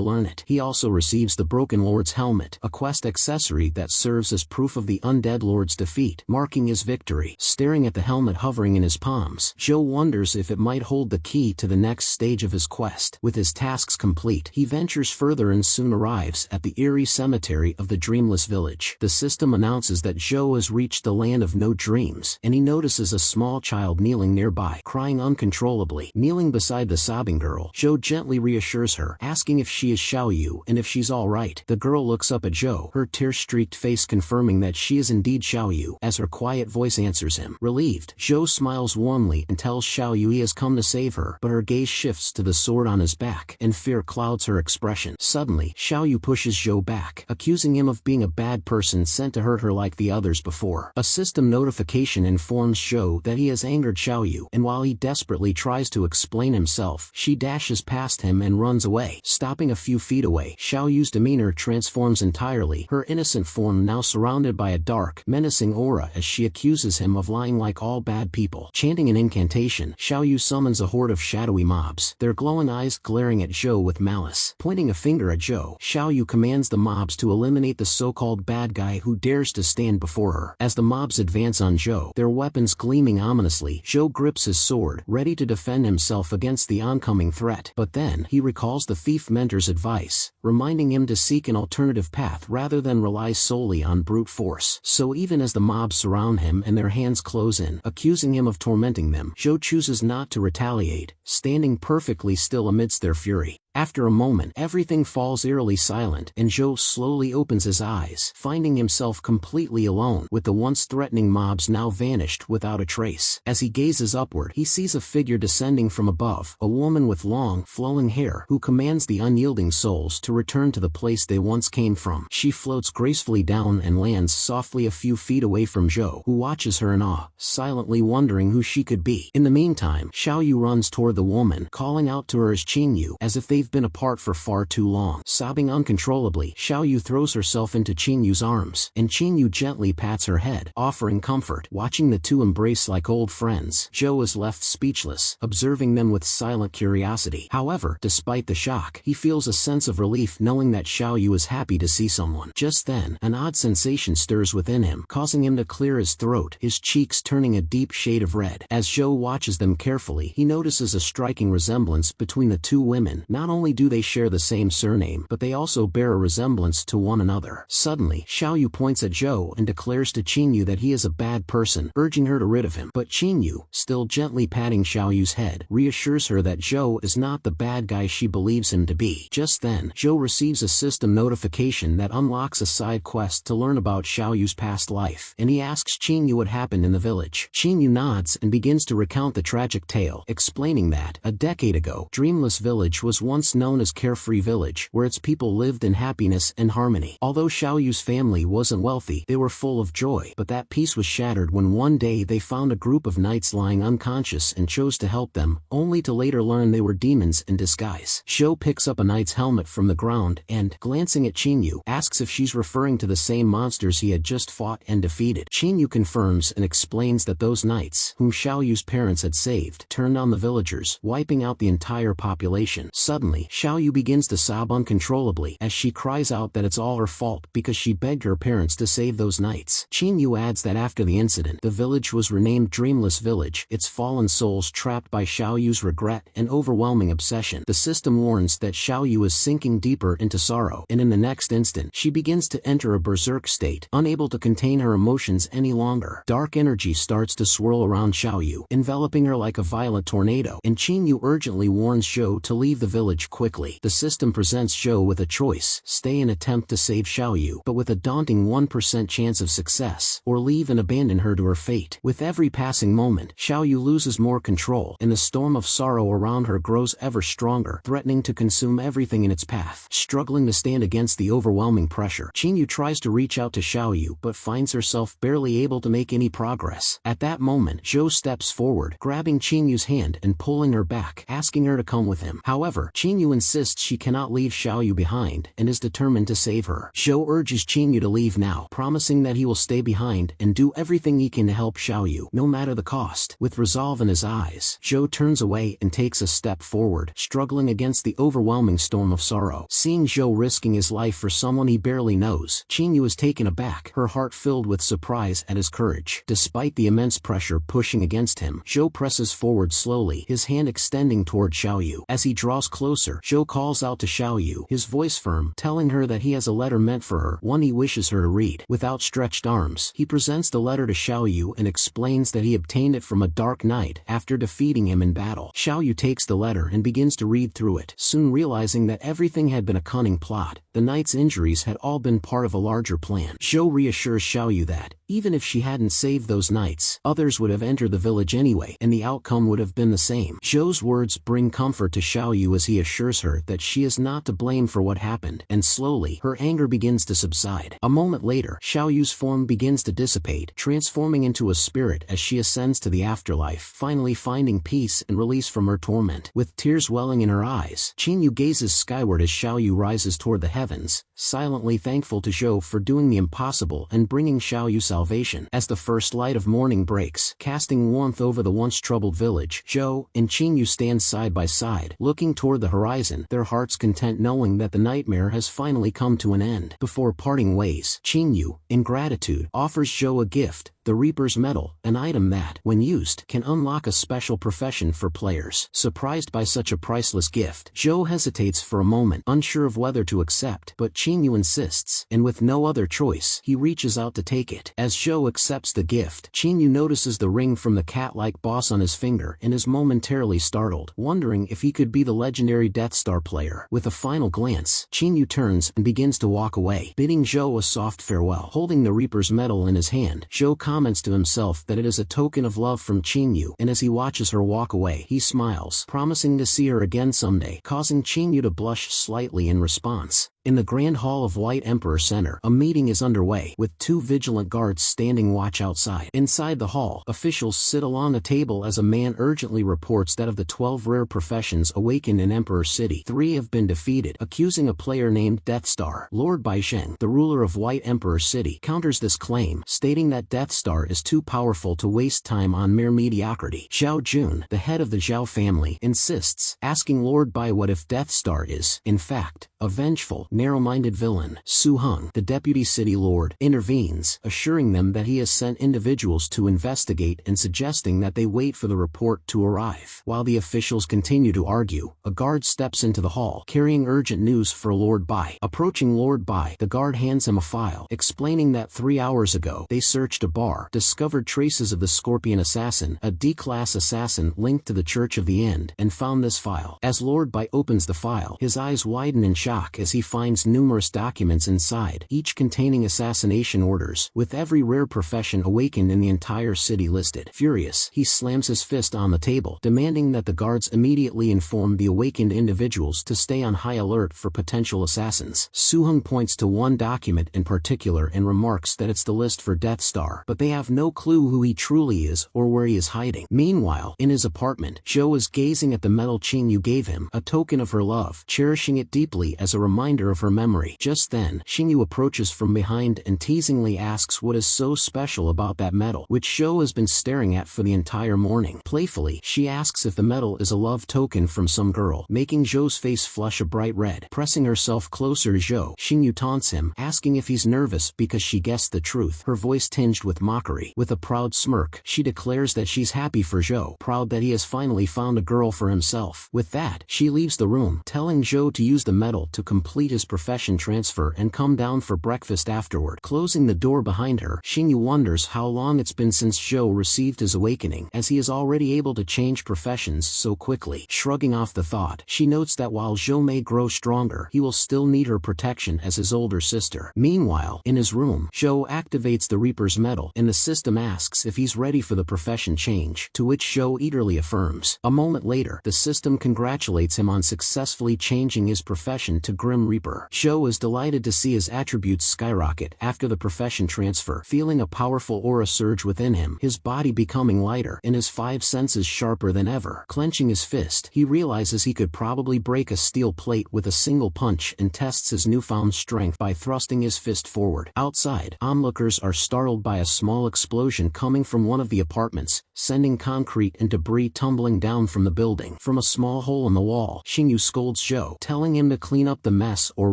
learn it. He also receives the Broken Lord's Helmet, a quest accessory that serves as proof of the undead Lord's defeat, marking his victory. Staring at the helmet hovering in his palms, Zhou wonders if it might hold the key to the next stage of his quest. With his tasks complete, he ventures further and soon arrives at the eerie cemetery of the Dreamless Village. The system announces that Zhou has reached the land of no dreams, and he notices a small child kneeling nearby, crying uncontrollably. Kneeling beside the sobbing girl, Zhou gently reassures her, asking if she is Xiaoyu and if she's alright. The girl looks up at Zhou, her tear-streaked face confirming that she is indeed Xiaoyu, as her quiet voice answers him. Relieved, Zhou smiles warmly and tells Xiaoyu he has come to save her, but her gaze shifts to the sword on his back, and fear clouds her expression. Suddenly, Xiaoyu pushes Zhou back, accusing him of being a bad person sent to hurt her like the others before. A system notification informs Zhou that he has angered Xiaoyu, and while he desperately tries to explain himself, she dashes past him and runs away. Stopping a few feet away, Xiaoyu's demeanor transforms entirely, her innocent form now surrounded by a dark, menacing aura as she accuses him of lying like all bad people. Chanting an incantation, Xiaoyu summons a horde of shadowy mobs, their glowing eyes glaring at Zhou with malice. Pointing a finger at Zhou, Xiaoyu commands the mobs to eliminate the so-called bad guy who dares to stand before her. As the mobs advance on Zhou, their weapons gleaming ominously, Zhou grips his sword, ready to defend himself against the oncoming threat. But then, he recalls the thief mentor's advice, reminding him to seek an alternative path rather than rely solely on brute force. So even as the mobs surround him and their hands close in, accusing him of tormenting them, Zhou chooses not to retaliate, standing perfectly still amidst their fury. After a moment, everything falls eerily silent, and Zhou slowly opens his eyes, finding himself completely alone, with the once threatening mobs now vanished without a trace. As he gazes upward, he sees a figure descending from above, a woman with long, flowing hair, who commands the unyielding souls to return to the place they once came from. She floats gracefully down and lands softly a few feet away from Zhou, who watches her in awe, silently wondering who she could be. In the meantime, Xiaoyu runs toward the woman, calling out to her as Qingyu, as if they've been apart for far too long. Sobbing uncontrollably, Xiaoyu throws herself into Qingyu's arms, and Qingyu gently pats her head, offering comfort. Watching the two embrace like old friends, Zhou is left speechless, observing them with silent curiosity. However, despite the shock, he feels a sense of relief knowing that Xiaoyu is happy to see someone. Just then, an odd sensation stirs within him, causing him to clear his throat, his cheeks turning a deep shade of red. As Zhou watches them carefully, he notices a striking resemblance between the two women. Not only do they share the same surname, but they also bear a resemblance to one another. Suddenly, Xiaoyu points at Zhou and declares to Qingyu that he is a bad person, urging her to rid of him. But Qingyu, still gently patting Xiaoyu's head, reassures her that Zhou is not the bad guy she believes him to be. Just then, Zhou receives a system notification that unlocks a side quest to learn about Xiaoyu's past life, and he asks Qingyu what happened in the village. Qingyu nods and begins to recount the tragic tale, explaining that, a decade ago, Dreamless Village was once known as Carefree Village, where its people lived in happiness and harmony. Although Xiaoyu's family wasn't wealthy, they were full of joy, but that peace was shattered when one day they found a group of knights lying unconscious and chose to help them, only to later learn they were demons in disguise. Zhou picks up a knight's helmet from the ground and, glancing at Qingyu, asks if she's referring to the same monsters he had just fought and defeated. Qingyu confirms and explains that those knights, whom Xiaoyu's parents had saved, turned on the villagers, wiping out the entire population. Suddenly, Xiaoyu begins to sob uncontrollably as she cries out that it's all her fault because she begged her parents to save those knights. Qingyu adds that after the incident, the village was renamed Dreamless Village, its fallen souls trapped by Xiaoyu's regret and overwhelming obsession. The system warns that Xiaoyu is sinking deeper into sorrow, and in the next instant, she begins to enter a berserk state, unable to contain her emotions any longer. Dark energy starts to swirl around Xiaoyu, enveloping her like a violent tornado, and Qingyu urgently warns Zhou to leave the village courage quickly. The system presents Zhou with a choice: stay and attempt to save Xiaoyu, but with a daunting 1% chance of success, or leave and abandon her to her fate. With every passing moment, Xiaoyu loses more control, and the storm of sorrow around her grows ever stronger, threatening to consume everything in its path. Struggling to stand against the overwhelming pressure, Qingyu tries to reach out to Xiaoyu but finds herself barely able to make any progress. At that moment, Zhou steps forward, grabbing Qingyu's hand and pulling her back, asking her to come with him. However, Qingyu insists she cannot leave Xiaoyu behind and is determined to save her. Zhou urges Qingyu to leave now, promising that he will stay behind and do everything he can to help Xiaoyu, no matter the cost. With resolve in his eyes, Zhou turns away and takes a step forward, struggling against the overwhelming storm of sorrow. Seeing Zhou risking his life for someone he barely knows, Qingyu is taken aback, her heart filled with surprise at his courage. Despite the immense pressure pushing against him, Zhou presses forward slowly, his hand extending toward Xiaoyu. As he draws closer, Zhou calls out to Xiaoyu, his voice firm, telling her that he has a letter meant for her, one he wishes her to read. With outstretched arms, he presents the letter to Xiaoyu and explains that he obtained it from a dark knight after defeating him in battle. Xiaoyu takes the letter and begins to read through it, soon realizing that everything had been a cunning plot. The knight's injuries had all been part of a larger plan. Zhou reassures Xiaoyu that, even if she hadn't saved those knights, others would have entered the village anyway, and the outcome would have been the same. Zhou's words bring comfort to Xiaoyu as he assures her that she is not to blame for what happened, and slowly, her anger begins to subside. A moment later, Xiaoyu's form begins to dissipate, transforming into a spirit as she ascends to the afterlife, finally finding peace and release from her torment. With tears welling in her eyes, Qingyu gazes skyward as Xiaoyu rises toward the heavens, silently thankful to Zhou for doing the impossible and bringing Xiaoyu salvation. As the first light of morning breaks, casting warmth over the once troubled village, Zhou and Qingyu stand side by side, looking toward the horizon, their hearts content knowing that the nightmare has finally come to an end. Before parting ways, Qingyu, in gratitude, offers Zhou a gift, the Reaper's Medal, an item that, when used, can unlock a special profession for players. Surprised by such a priceless gift, Zhou hesitates for a moment, unsure of whether to accept, but Qingyu insists, and with no other choice, he reaches out to take it. As Zhou accepts the gift, Qingyu notices the ring from the cat-like boss on his finger and is momentarily startled, wondering if he could be the legendary Death Star player. With a final glance, Qingyu turns and begins to walk away, bidding Zhou a soft farewell. Holding the Reaper's Medal in his hand, Zhou comments to himself that it is a token of love from Qingyu, and as he watches her walk away, he smiles, promising to see her again someday, causing Qingyu to blush slightly in response. In the Grand Hall of White Emperor Center, a meeting is underway, with 2 vigilant guards standing watch outside. Inside the hall, officials sit along a table as a man urgently reports that of the 12 rare professions awakened in Emperor City, 3 have been defeated, accusing a player named Death Star. Lord Baisheng, the ruler of White Emperor City, counters this claim, stating that Death Star is too powerful to waste time on mere mediocrity. Zhao Jun, the head of the Zhao family, insists, asking Lord Bai what if Death Star is, in fact, a vengeful, narrow-minded villain. Su Heng, the deputy city lord, intervenes, assuring them that he has sent individuals to investigate and suggesting that they wait for the report to arrive. While the officials continue to argue, a guard steps into the hall, carrying urgent news for Lord Bai. Approaching Lord Bai, the guard hands him a file, explaining that 3 hours ago, they searched a bar, discovered traces of the Scorpion assassin, a D-class assassin linked to the Church of the End, and found this file. As Lord Bai opens the file, his eyes widen in shock as he finds numerous documents inside, each containing assassination orders, with every rare profession awakened in the entire city listed. Furious, he slams his fist on the table, demanding that the guards immediately inform the awakened individuals to stay on high alert for potential assassins. Su Heng points to one document in particular and remarks that it's the list for Death Star, but they have no clue who he truly is or where he is hiding. Meanwhile, in his apartment, Zhou is gazing at the medal Qingyu gave him, a token of her love, cherishing it deeply as a reminder of her memory. Just then, Qingyu approaches from behind and teasingly asks what is so special about that medal, which Zhou has been staring at for the entire morning. Playfully, she asks if the medal is a love token from some girl, making Zhou's face flush a bright red. Pressing herself closer to Zhou, Qingyu taunts him, asking if he's nervous because she guessed the truth, her voice tinged with mockery. With a proud smirk, she declares that she's happy for Zhou, proud that he has finally found a girl for himself. With that, she leaves the room, telling Zhou to use the medal to complete his his profession transfer and come down for breakfast afterward. Closing the door behind her, Xingyu wonders how long it's been since Zhou received his awakening, as he is already able to change professions so quickly. Shrugging off the thought, she notes that while Zhou may grow stronger, he will still need her protection as his older sister. Meanwhile, in his room, Zhou activates the Reaper's medal, and the system asks if he's ready for the profession change, to which Zhou eagerly affirms. A moment later, the system congratulates him on successfully changing his profession to Grim Reaper. Zhou is delighted to see his attributes skyrocket after the profession transfer, feeling a powerful aura surge within him, his body becoming lighter and his 5 senses sharper than ever. Clenching his fist, he realizes he could probably break a steel plate with a single punch and tests his newfound strength by thrusting his fist forward. Outside, onlookers are startled by a small explosion coming from one of the apartments, sending concrete and debris tumbling down from the building. From a small hole in the wall, Xingyu scolds Zhou, telling him to clean up the mess or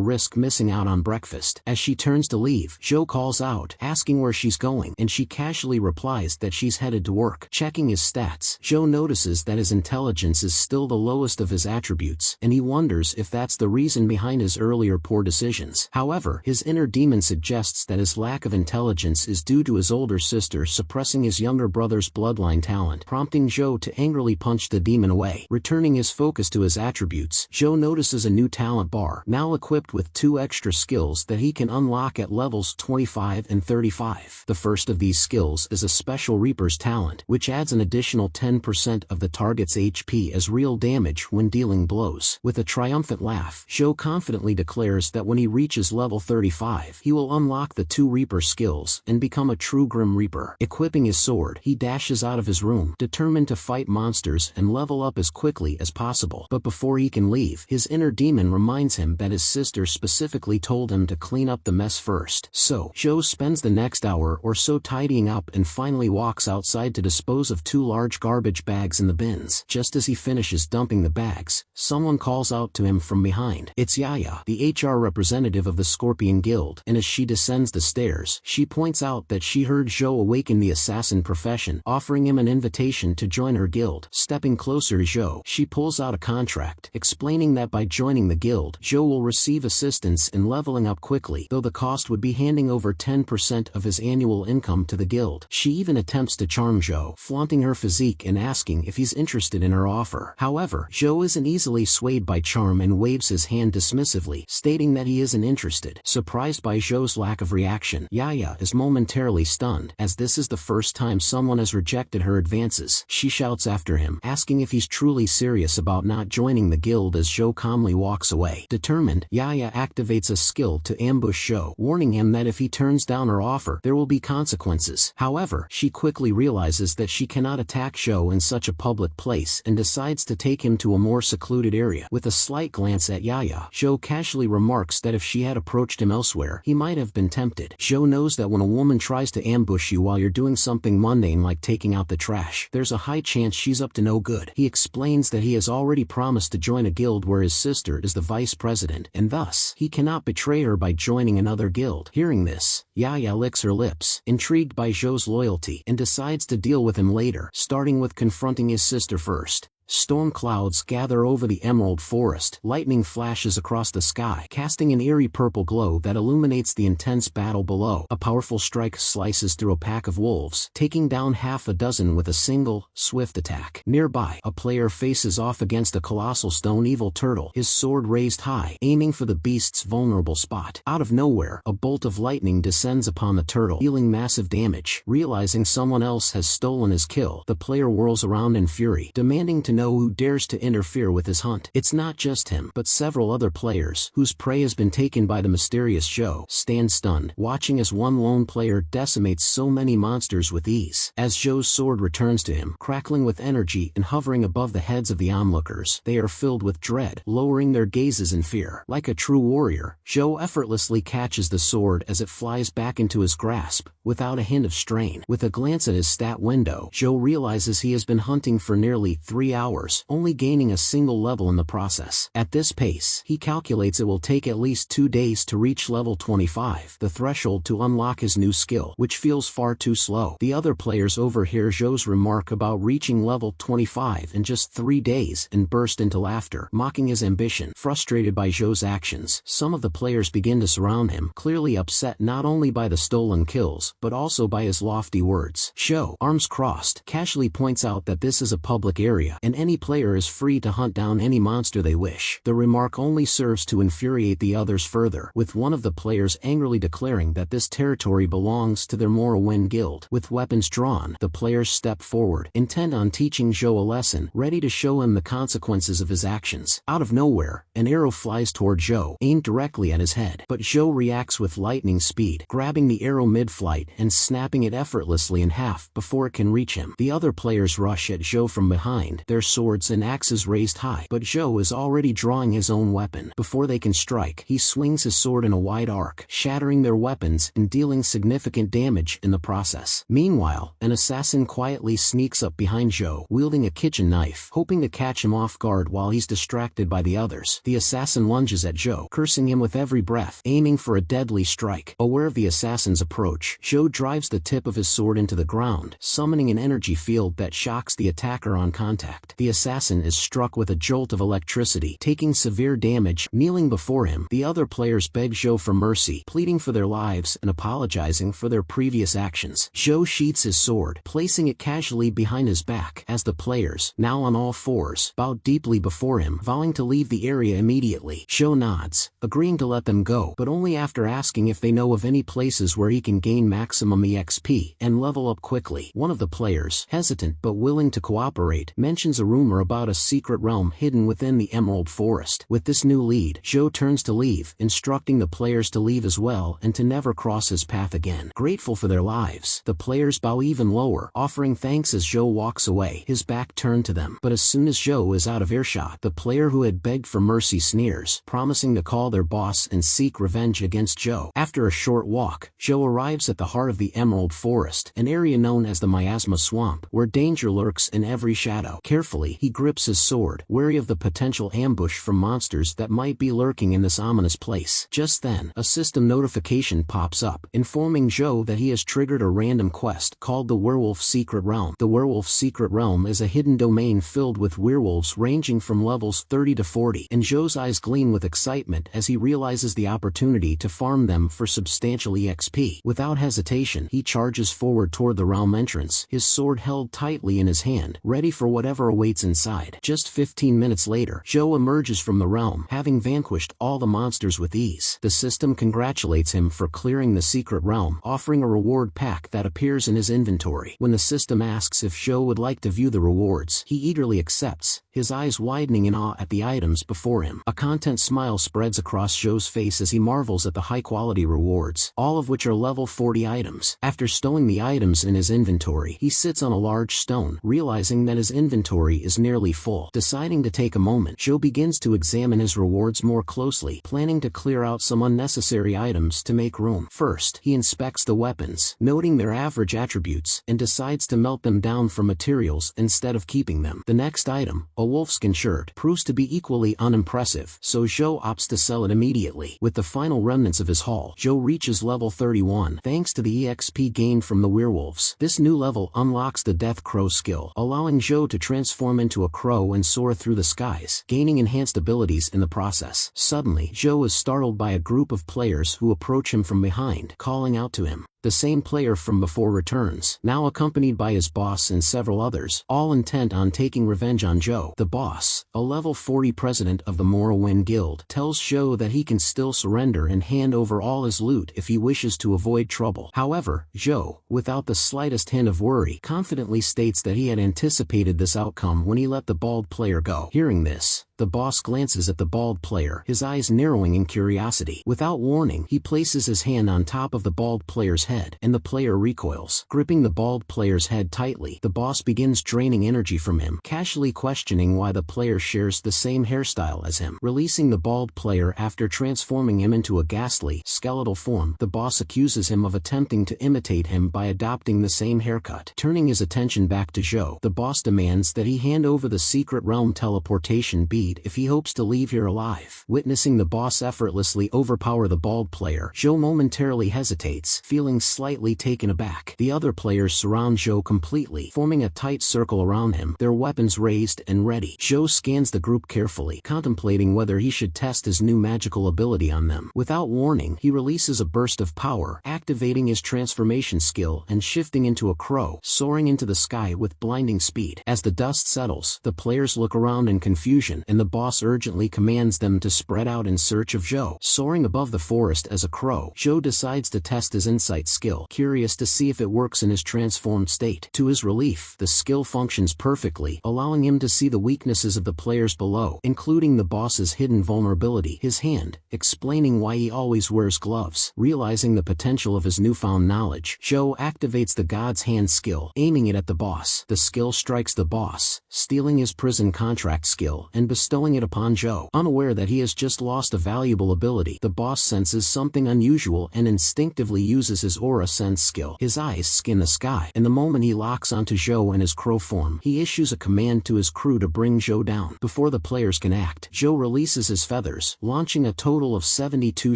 risk missing out on breakfast. As she turns to leave, Zhou calls out, asking where she's going, and she casually replies that she's headed to work. Checking his stats, Zhou notices that his intelligence is still the lowest of his attributes, and he wonders if that's the reason behind his earlier poor decisions. However, his inner demon suggests that his lack of intelligence is due to his older sister suppressing his younger brother's bloodline talent, prompting Zhou to angrily punch the demon away. Returning his focus to his attributes, Zhou notices a new talent bar, now equipped with 2 extra skills that he can unlock at levels 25 and 35. The first of these skills is a special Reaper's talent, which adds an additional 10% of the target's HP as real damage when dealing blows. With a triumphant laugh, Zhou confidently declares that when he reaches level 35, he will unlock the 2 Reaper skills and become a true Grim Reaper. Equipping his sword, he dashes out of his room, determined to fight monsters and level up as quickly as possible. But before he can leave, his inner demon reminds him that his sister specifically told him to clean up the mess first. So, Zhou spends the next hour or so tidying up and finally walks outside to dispose of 2 large garbage bags in the bins. Just as he finishes dumping the bags, someone calls out to him from behind. It's Yaya, the HR representative of the Scorpion Guild, and as she descends the stairs, she points out that she heard Zhou awaken the assassin profession, offering him an invitation to join her guild. Stepping closer to Zhou, she pulls out a contract, explaining that by joining the guild, Zhou will receive assistance in leveling up quickly, though the cost would be handing over 10% of his annual income to the guild. She even attempts to charm Zhou, flaunting her physique and asking if he's interested in her offer. However, Zhou isn't easily swayed by charm and waves his hand dismissively, stating that he isn't interested. Surprised by Zhou's lack of reaction, Yaya is momentarily stunned, as this is the first time someone has rejected her advances. She shouts after him, asking if he's truly serious about not joining the guild as Zhou calmly walks away. Determined, Yaya activates a skill to ambush Zhou, warning him that if he turns down her offer, there will be consequences. However, she quickly realizes that she cannot attack Zhou in such a public place and decides to take him to a more secluded area. With a slight glance at Yaya, Zhou casually remarks that if she had approached him elsewhere, he might have been tempted. Zhou knows that when a woman tries to ambush you while you're doing something mundane like taking out the trash, there's a high chance she's up to no good. He explains that he has already promised to join a guild where his sister is the vice president, and thus, he cannot betray her by joining another guild. Hearing this, Yaya licks her lips, intrigued by Zhou's loyalty, and decides to deal with him later, starting with confronting his sister first. Storm clouds gather over the emerald forest, lightning flashes across the sky, casting an eerie purple glow that illuminates the intense battle below. A powerful strike slices through a pack of wolves, taking down half a dozen with a single, swift attack. Nearby, a player faces off against a colossal stone evil turtle, his sword raised high, aiming for the beast's vulnerable spot. Out of nowhere, a bolt of lightning descends upon the turtle, dealing massive damage. Realizing someone else has stolen his kill, the player whirls around in fury, demanding to know who dares to interfere with his hunt. It's not just him, but several other players, whose prey has been taken by the mysterious Zhou, stand stunned, watching as one lone player decimates so many monsters with ease. As Zhou's sword returns to him, crackling with energy and hovering above the heads of the onlookers, they are filled with dread, lowering their gazes in fear. Like a true warrior, Zhou effortlessly catches the sword as it flies back into his grasp, without a hint of strain. With a glance at his stat window, Zhou realizes he has been hunting for nearly 3 hours hours, only gaining a single level in the process. At this pace, he calculates it will take at least 2 days to reach level 25, the threshold to unlock his new skill, which feels far too slow. The other players overhear Zhou's remark about reaching level 25 in just 3 days and burst into laughter, mocking his ambition. Frustrated by Zhou's actions, some of the players begin to surround him, clearly upset not only by the stolen kills, but also by his lofty words. Zhou, arms crossed, casually points out that this is a public area, and any player is free to hunt down any monster they wish. The remark only serves to infuriate the others further, with one of the players angrily declaring that this territory belongs to their Morrowind guild. With weapons drawn, the players step forward, intent on teaching Zhou a lesson, ready to show him the consequences of his actions. Out of nowhere, an arrow flies toward Zhou, aimed directly at his head, but Zhou reacts with lightning speed, grabbing the arrow mid-flight and snapping it effortlessly in half before it can reach him. The other players rush at Zhou from behind, their swords and axes raised high, but Zhou is already drawing his own weapon. Before they can strike, he swings his sword in a wide arc, shattering their weapons and dealing significant damage in the process. Meanwhile, an assassin quietly sneaks up behind Zhou, wielding a kitchen knife, hoping to catch him off guard while he's distracted by the others. The assassin lunges at Zhou, cursing him with every breath, aiming for a deadly strike. Aware of the assassin's approach, Zhou drives the tip of his sword into the ground, summoning an energy field that shocks the attacker on contact. The assassin is struck with a jolt of electricity, taking severe damage. Kneeling before him, the other players beg Zhou for mercy, pleading for their lives and apologizing for their previous actions. Zhou sheathes his sword, placing it casually behind his back, as the players, now on all fours, bow deeply before him, vowing to leave the area immediately. Zhou nods, agreeing to let them go, but only after asking if they know of any places where he can gain maximum EXP and level up quickly. One of the players, hesitant but willing to cooperate, mentions a rumor about a secret realm hidden within the Emerald Forest. With this new lead, Zhou turns to leave, instructing the players to leave as well and to never cross his path again. Grateful for their lives, the players bow even lower, offering thanks as Zhou walks away, his back turned to them. But as soon as Zhou is out of earshot, the player who had begged for mercy sneers, promising to call their boss and seek revenge against Zhou. After a short walk, Zhou arrives at the heart of the Emerald Forest, an area known as the Miasma Swamp, where danger lurks in every shadow. Carefully, he grips his sword, wary of the potential ambush from monsters that might be lurking in this ominous place. Just then, a system notification pops up, informing Zhou that he has triggered a random quest called the Werewolf Secret Realm. The Werewolf Secret Realm is a hidden domain filled with werewolves ranging from levels 30 to 40, and Zhou's eyes gleam with excitement as he realizes the opportunity to farm them for substantial EXP. Without hesitation, he charges forward toward the realm entrance, his sword held tightly in his hand, ready for whatever awaits inside. Just 15 minutes later, Zhou emerges from the realm, having vanquished all the monsters with ease. The system congratulates him for clearing the secret realm, offering a reward pack that appears in his inventory. When the system asks if Zhou would like to view the rewards, he eagerly accepts, his eyes widening in awe at the items before him. A content smile spreads across Zhou's face as he marvels at the high-quality rewards, all of which are level 40 items. After stowing the items in his inventory, he sits on a large stone, realizing that his inventory is nearly full. Deciding to take a moment, Zhou begins to examine his rewards more closely, planning to clear out some unnecessary items to make room. First, he inspects the weapons, noting their average attributes, and decides to melt them down for materials instead of keeping them. The next item, a wolfskin shirt, proves to be equally unimpressive, so Zhou opts to sell it immediately. With the final remnants of his haul, Zhou reaches level 31, thanks to the EXP gained from the werewolves. This new level unlocks the Death Crow skill, allowing Zhou to transform into a crow and soar through the skies, gaining enhanced abilities in the process. Suddenly, Zhou is startled by a group of players who approach him from behind, calling out to him. The same player from before returns, now accompanied by his boss and several others, all intent on taking revenge on Zhou. The boss, a level 40 president of the Morrowind Guild, tells Zhou that he can still surrender and hand over all his loot if he wishes to avoid trouble. However, Zhou, without the slightest hint of worry, confidently states that he had anticipated this outcome when he let the bald player go. Hearing this, the boss glances at the bald player, his eyes narrowing in curiosity. Without warning, he places his hand on top of the bald player's head, and the player recoils. Gripping the bald player's head tightly, the boss begins draining energy from him, casually questioning why the player shares the same hairstyle as him. Releasing the bald player after transforming him into a ghastly, skeletal form, the boss accuses him of attempting to imitate him by adopting the same haircut. Turning his attention back to Zhou, the boss demands that he hand over the secret realm teleportation bead if he hopes to leave here alive. Witnessing the boss effortlessly overpower the bald player, Zhou momentarily hesitates, feeling slightly taken aback. The other players surround Zhou completely, forming a tight circle around him, their weapons raised and ready. Zhou scans the group carefully, contemplating whether he should test his new magical ability on them. Without warning, he releases a burst of power, activating his transformation skill and shifting into a crow, soaring into the sky with blinding speed. As the dust settles, the players look around in confusion, and the boss urgently commands them to spread out in search of Zhou. Soaring above the forest as a crow, Zhou decides to test his insight skill, curious to see if it works in his transformed state. To his relief, the skill functions perfectly, allowing him to see the weaknesses of the players below, including the boss's hidden vulnerability, his hand, explaining why he always wears gloves. Realizing the potential of his newfound knowledge, Zhou activates the God's Hand skill, aiming it at the boss. The skill strikes the boss, stealing his prison contract skill and bestowing it upon Zhou. Unaware that he has just lost a valuable ability, the boss senses something unusual and instinctively uses his aura sense skill. His eyes scan the sky, and the moment he locks onto Zhou in his crow form, he issues a command to his crew to bring Zhou down. Before the players can act, Zhou releases his feathers, launching a total of 72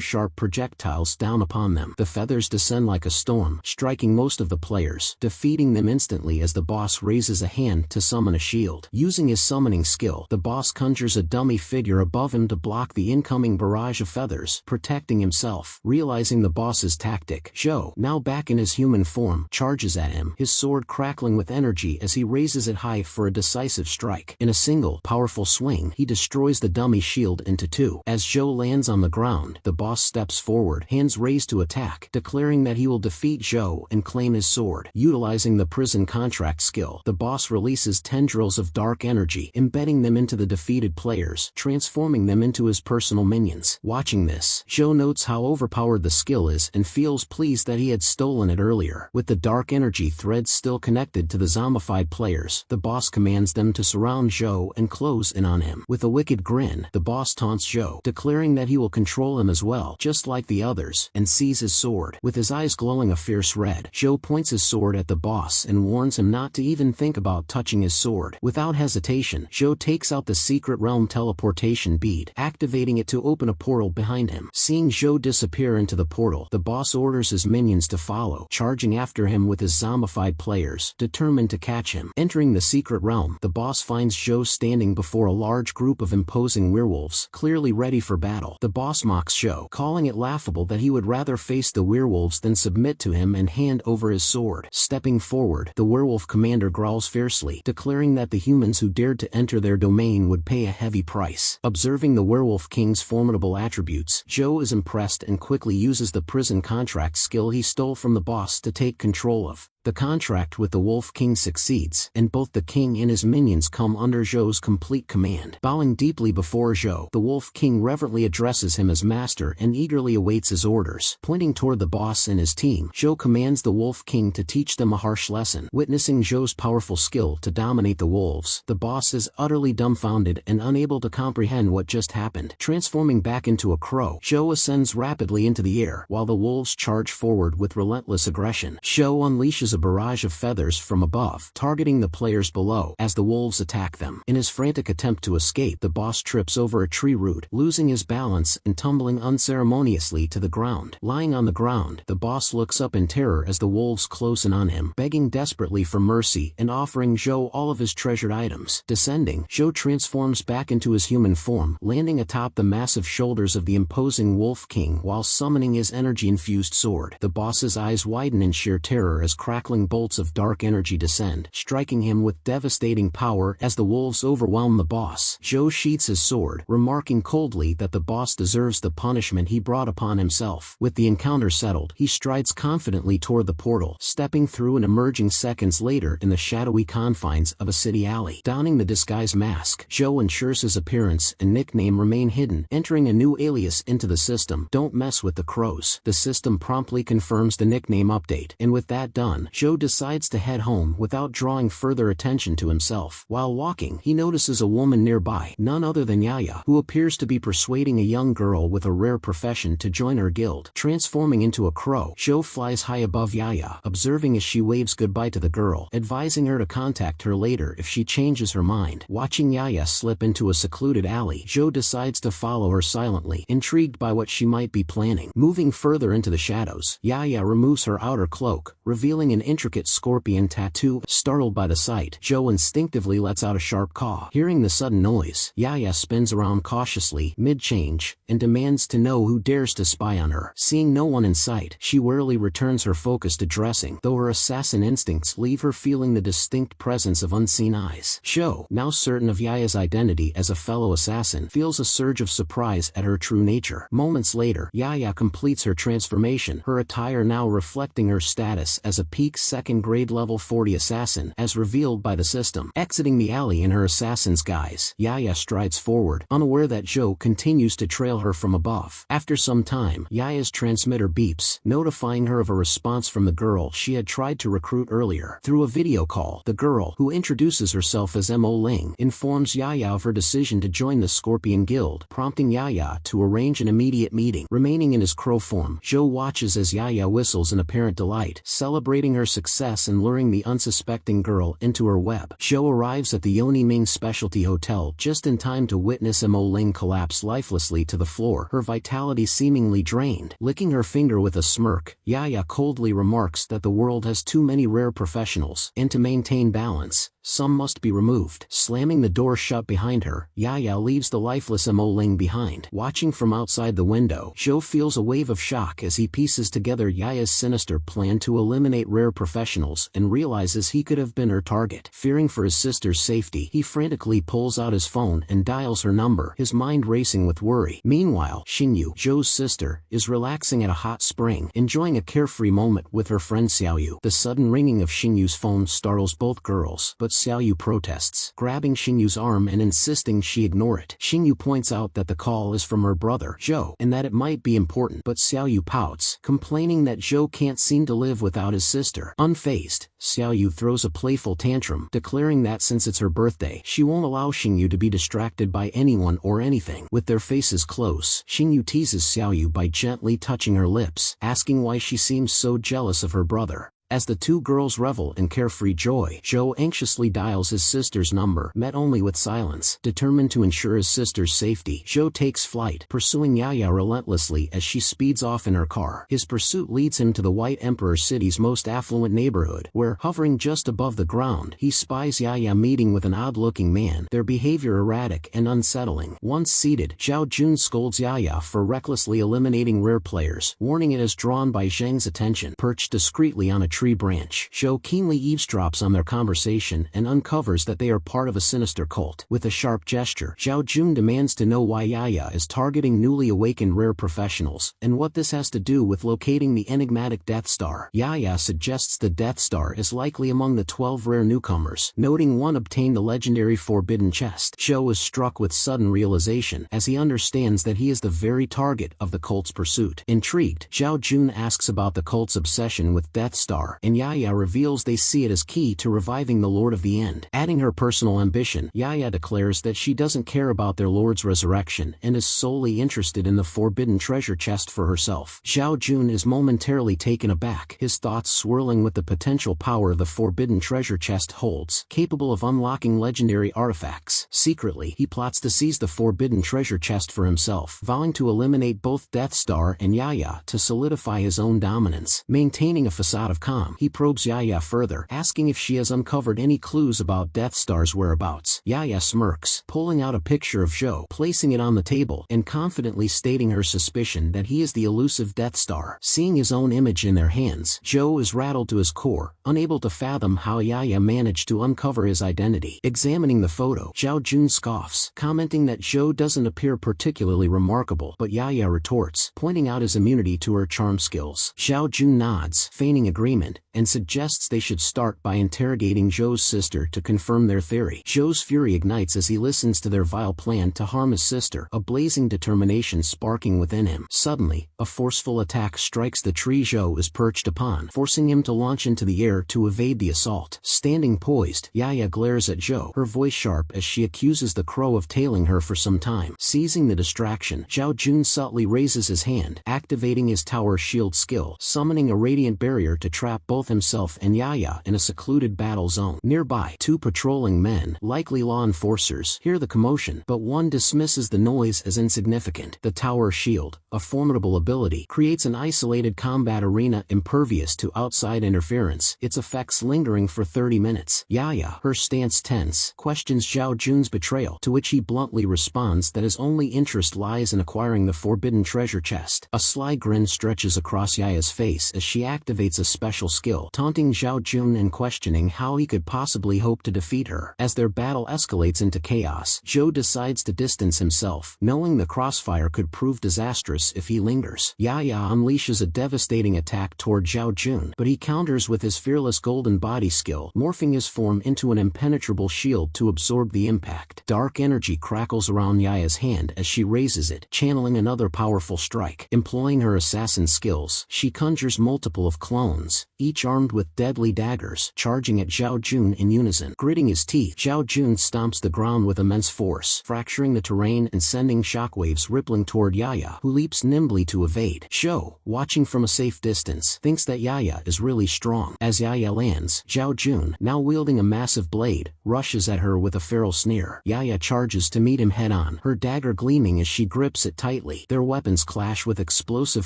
sharp projectiles down upon them. The feathers descend like a storm, striking most of the players, defeating them instantly as the boss raises a hand to summon a shield. Using his summoning skill, the boss conjures a dummy figure above him to block the incoming barrage of feathers, protecting himself. Realizing the boss's tactic, Zhou, now back in his human form, charges at him, his sword crackling with energy as he raises it high for a decisive strike. In a single, powerful swing, he destroys the dummy shield into two. As Zhou lands on the ground, the boss steps forward, hands raised to attack, declaring that he will defeat Zhou and claim his sword. Utilizing the prison contract skill, the boss releases tendrils of dark energy, embedding them into the defeated players, transforming them into his personal minions. Watching this, Zhou notes how overpowered the skill is and feels pleased that he had stolen it earlier. With the dark energy threads still connected to the zombified players, the boss commands them to surround Zhou and close in on him. With a wicked grin, the boss taunts Zhou, declaring that he will control him as well, just like the others, and sees his sword. With his eyes glowing a fierce red, Zhou points his sword at the boss and warns him not to even think about touching his sword. Without hesitation, Zhou takes out the secret realm teleportation bead, activating it to open a portal behind him. Seeing Zhou disappear into the portal, the boss orders his minions to follow, charging after him with his zombified players, determined to catch him. Entering the secret realm, the boss finds Zhou standing before a large group of imposing werewolves, clearly ready for battle. The boss mocks Zhou, calling it laughable that he would rather face the werewolves than submit to him and hand over his sword. Stepping forward, the werewolf commander growls fiercely, declaring that the humans who dared to enter their domain would pay a heavy price. Observing the werewolf king's formidable attributes, Zhou is impressed and quickly uses the prison contract skill he stole from the boss to take control of. The contract with the Wolf King succeeds, and both the king and his minions come under Zhou's complete command. Bowing deeply before Zhou, the Wolf King reverently addresses him as master and eagerly awaits his orders. Pointing toward the boss and his team, Zhou commands the Wolf King to teach them a harsh lesson. Witnessing Zhou's powerful skill to dominate the wolves, the boss is utterly dumbfounded and unable to comprehend what just happened. Transforming back into a crow, Zhou ascends rapidly into the air, while the wolves charge forward with relentless aggression. Zhou unleashes a barrage of feathers from above, targeting the players below as the wolves attack them. In his frantic attempt to escape, the boss trips over a tree root, losing his balance and tumbling unceremoniously to the ground. Lying on the ground, the boss looks up in terror as the wolves close in on him, begging desperately for mercy and offering Zhou all of his treasured items. Descending, Zhou transforms back into his human form, landing atop the massive shoulders of the imposing Wolf King while summoning his energy-infused sword. The boss's eyes widen in sheer terror as crackling crackling bolts of dark energy descend, striking him with devastating power as the wolves overwhelm the boss. Zhou sheathes his sword, remarking coldly that the boss deserves the punishment he brought upon himself. With the encounter settled, he strides confidently toward the portal, stepping through and emerging seconds later in the shadowy confines of a city alley. Donning the disguise mask, Zhou ensures his appearance and nickname remain hidden, entering a new alias into the system. Don't mess with the crows. The system promptly confirms the nickname update, and with that done, Zhou decides to head home without drawing further attention to himself. While walking, he notices a woman nearby, none other than Yaya, who appears to be persuading a young girl with a rare profession to join her guild. Transforming into a crow, Zhou flies high above Yaya, observing as she waves goodbye to the girl, advising her to contact her later if she changes her mind. Watching Yaya slip into a secluded alley, Zhou decides to follow her silently, intrigued by what she might be planning. Moving further into the shadows, Yaya removes her outer cloak, revealing an intricate scorpion tattoo. Startled by the sight, Zhou instinctively lets out a sharp caw. Hearing the sudden noise, Yaya spins around cautiously, mid-change, and demands to know who dares to spy on her. Seeing no one in sight, she warily returns her focus to dressing, though her assassin instincts leave her feeling the distinct presence of unseen eyes. Zhou, now certain of Yaya's identity as a fellow assassin, feels a surge of surprise at her true nature. Moments later, Yaya completes her transformation, her attire now reflecting her status as a peak second-grade level 40 assassin, as revealed by the system. Exiting the alley in her assassin's guise, Yaya strides forward, unaware that Zhou continues to trail her from above. After some time, Yaya's transmitter beeps, notifying her of a response from the girl she had tried to recruit earlier. Through a video call, the girl, who introduces herself as Mo Ling, informs Yaya of her decision to join the Scorpion Guild, prompting Yaya to arrange an immediate meeting. Remaining in his crow form, Zhou watches as Yaya whistles in apparent delight, celebrating her success and luring the unsuspecting girl into her web. Zhou arrives at the Yoni Ming Specialty Hotel just in time to witness Mo Ling collapse lifelessly to the floor, her vitality seemingly drained. Licking her finger with a smirk, Yaya coldly remarks that the world has too many rare professionals, and to maintain balance, some must be removed. Slamming the door shut behind her, Yaya leaves the lifeless Mo Ling behind. Watching from outside the window, Zhou feels a wave of shock as he pieces together Yaya's sinister plan to eliminate rare professionals and realizes he could have been her target. Fearing for his sister's safety, he frantically pulls out his phone and dials her number, his mind racing with worry. Meanwhile, Xinyu, Zhou's sister, is relaxing at a hot spring, enjoying a carefree moment with her friend Xiaoyu. The sudden ringing of Xinyu's phone startles both girls, but Xiaoyu protests, grabbing Xinyu's arm and insisting she ignore it. Xinyu points out that the call is from her brother, Zhou, and that it might be important, but Xiaoyu pouts, complaining that Zhou can't seem to live without his sister. Unfazed, Xiaoyu throws a playful tantrum, declaring that since it's her birthday, she won't allow Xinyu to be distracted by anyone or anything. With their faces close, Xinyu teases Xiaoyu by gently touching her lips, asking why she seems so jealous of her brother. As the two girls revel in carefree joy, Zhou anxiously dials his sister's number, met only with silence. Determined to ensure his sister's safety, Zhou takes flight, pursuing Yaya relentlessly as she speeds off in her car. His pursuit leads him to the White Emperor City's most affluent neighborhood, where, hovering just above the ground, he spies Yaya meeting with an odd-looking man, their behavior erratic and unsettling. Once seated, Zhao Jun scolds Yaya for recklessly eliminating rare players, warning it has drawn Bai Zheng's attention. Perched discreetly on a tree branch, Zhou keenly eavesdrops on their conversation and uncovers that they are part of a sinister cult. With a sharp gesture, Zhao Jun demands to know why Yaya is targeting newly awakened rare professionals, and what this has to do with locating the enigmatic Death Star. Yaya suggests the Death Star is likely among the 12 rare newcomers, noting one obtained the legendary Forbidden Chest. Zhou is struck with sudden realization, as he understands that he is the very target of the cult's pursuit. Intrigued, Zhao Jun asks about the cult's obsession with Death Star, and Yaya reveals they see it as key to reviving the Lord of the End. Adding her personal ambition, Yaya declares that she doesn't care about their Lord's resurrection and is solely interested in the forbidden treasure chest for herself. Zhao Jun is momentarily taken aback, his thoughts swirling with the potential power the forbidden treasure chest holds, capable of unlocking legendary artifacts. Secretly, he plots to seize the forbidden treasure chest for himself, vowing to eliminate both Death Star and Yaya to solidify his own dominance. Maintaining a facade of calm, he probes Yaya further, asking if she has uncovered any clues about Death Star's whereabouts. Yaya smirks, pulling out a picture of Zhou, placing it on the table, and confidently stating her suspicion that he is the elusive Death Star. Seeing his own image in their hands, Zhou is rattled to his core, unable to fathom how Yaya managed to uncover his identity. Examining the photo, Zhao Jun scoffs, commenting that Zhou doesn't appear particularly remarkable, but Yaya retorts, pointing out his immunity to her charm skills. Zhao Jun nods, feigning agreement, and suggests they should start by interrogating Zhou's sister to confirm their theory. Zhou's fury ignites as he listens to their vile plan to harm his sister, a blazing determination sparking within him. Suddenly, a forceful attack strikes the tree Zhou is perched upon, forcing him to launch into the air to evade the assault. Standing poised, Yaya glares at Zhou, her voice sharp as she accuses the crow of tailing her for some time. Seizing the distraction, Zhao Jun subtly raises his hand, activating his tower shield skill, summoning a radiant barrier to trap both himself and Yaya in a secluded battle zone. Nearby, two patrolling men, likely law enforcers, hear the commotion, but one dismisses the noise as insignificant. The tower shield, a formidable ability, creates an isolated combat arena impervious to outside interference, its effects lingering for 30 minutes. Yaya, her stance tense, questions Zhao Jun's betrayal, to which he bluntly responds that his only interest lies in acquiring the forbidden treasure chest. A sly grin stretches across Yaya's face as she activates a special skill, taunting Zhao Jun and questioning how he could possibly hope to defeat her. As their battle escalates into chaos, Zhou decides to distance himself, knowing the crossfire could prove disastrous if he lingers. Yaya unleashes a devastating attack toward Zhao Jun, but he counters with his fearless golden body skill, morphing his form into an impenetrable shield to absorb the impact. Dark energy crackles around Yaya's hand as she raises it, channeling another powerful strike. Employing her assassin skills, she conjures multiple of clones, each armed with deadly daggers, charging at Zhao Jun in unison. Gritting his teeth, Zhao Jun stomps the ground with immense force, fracturing the terrain and sending shockwaves rippling toward Yaya, who leaps nimbly to evade. Zhou, watching from a safe distance, thinks that Yaya is really strong. As Yaya lands, Zhao Jun, now wielding a massive blade, rushes at her with a feral sneer. Yaya charges to meet him head-on, her dagger gleaming as she grips it tightly. Their weapons clash with explosive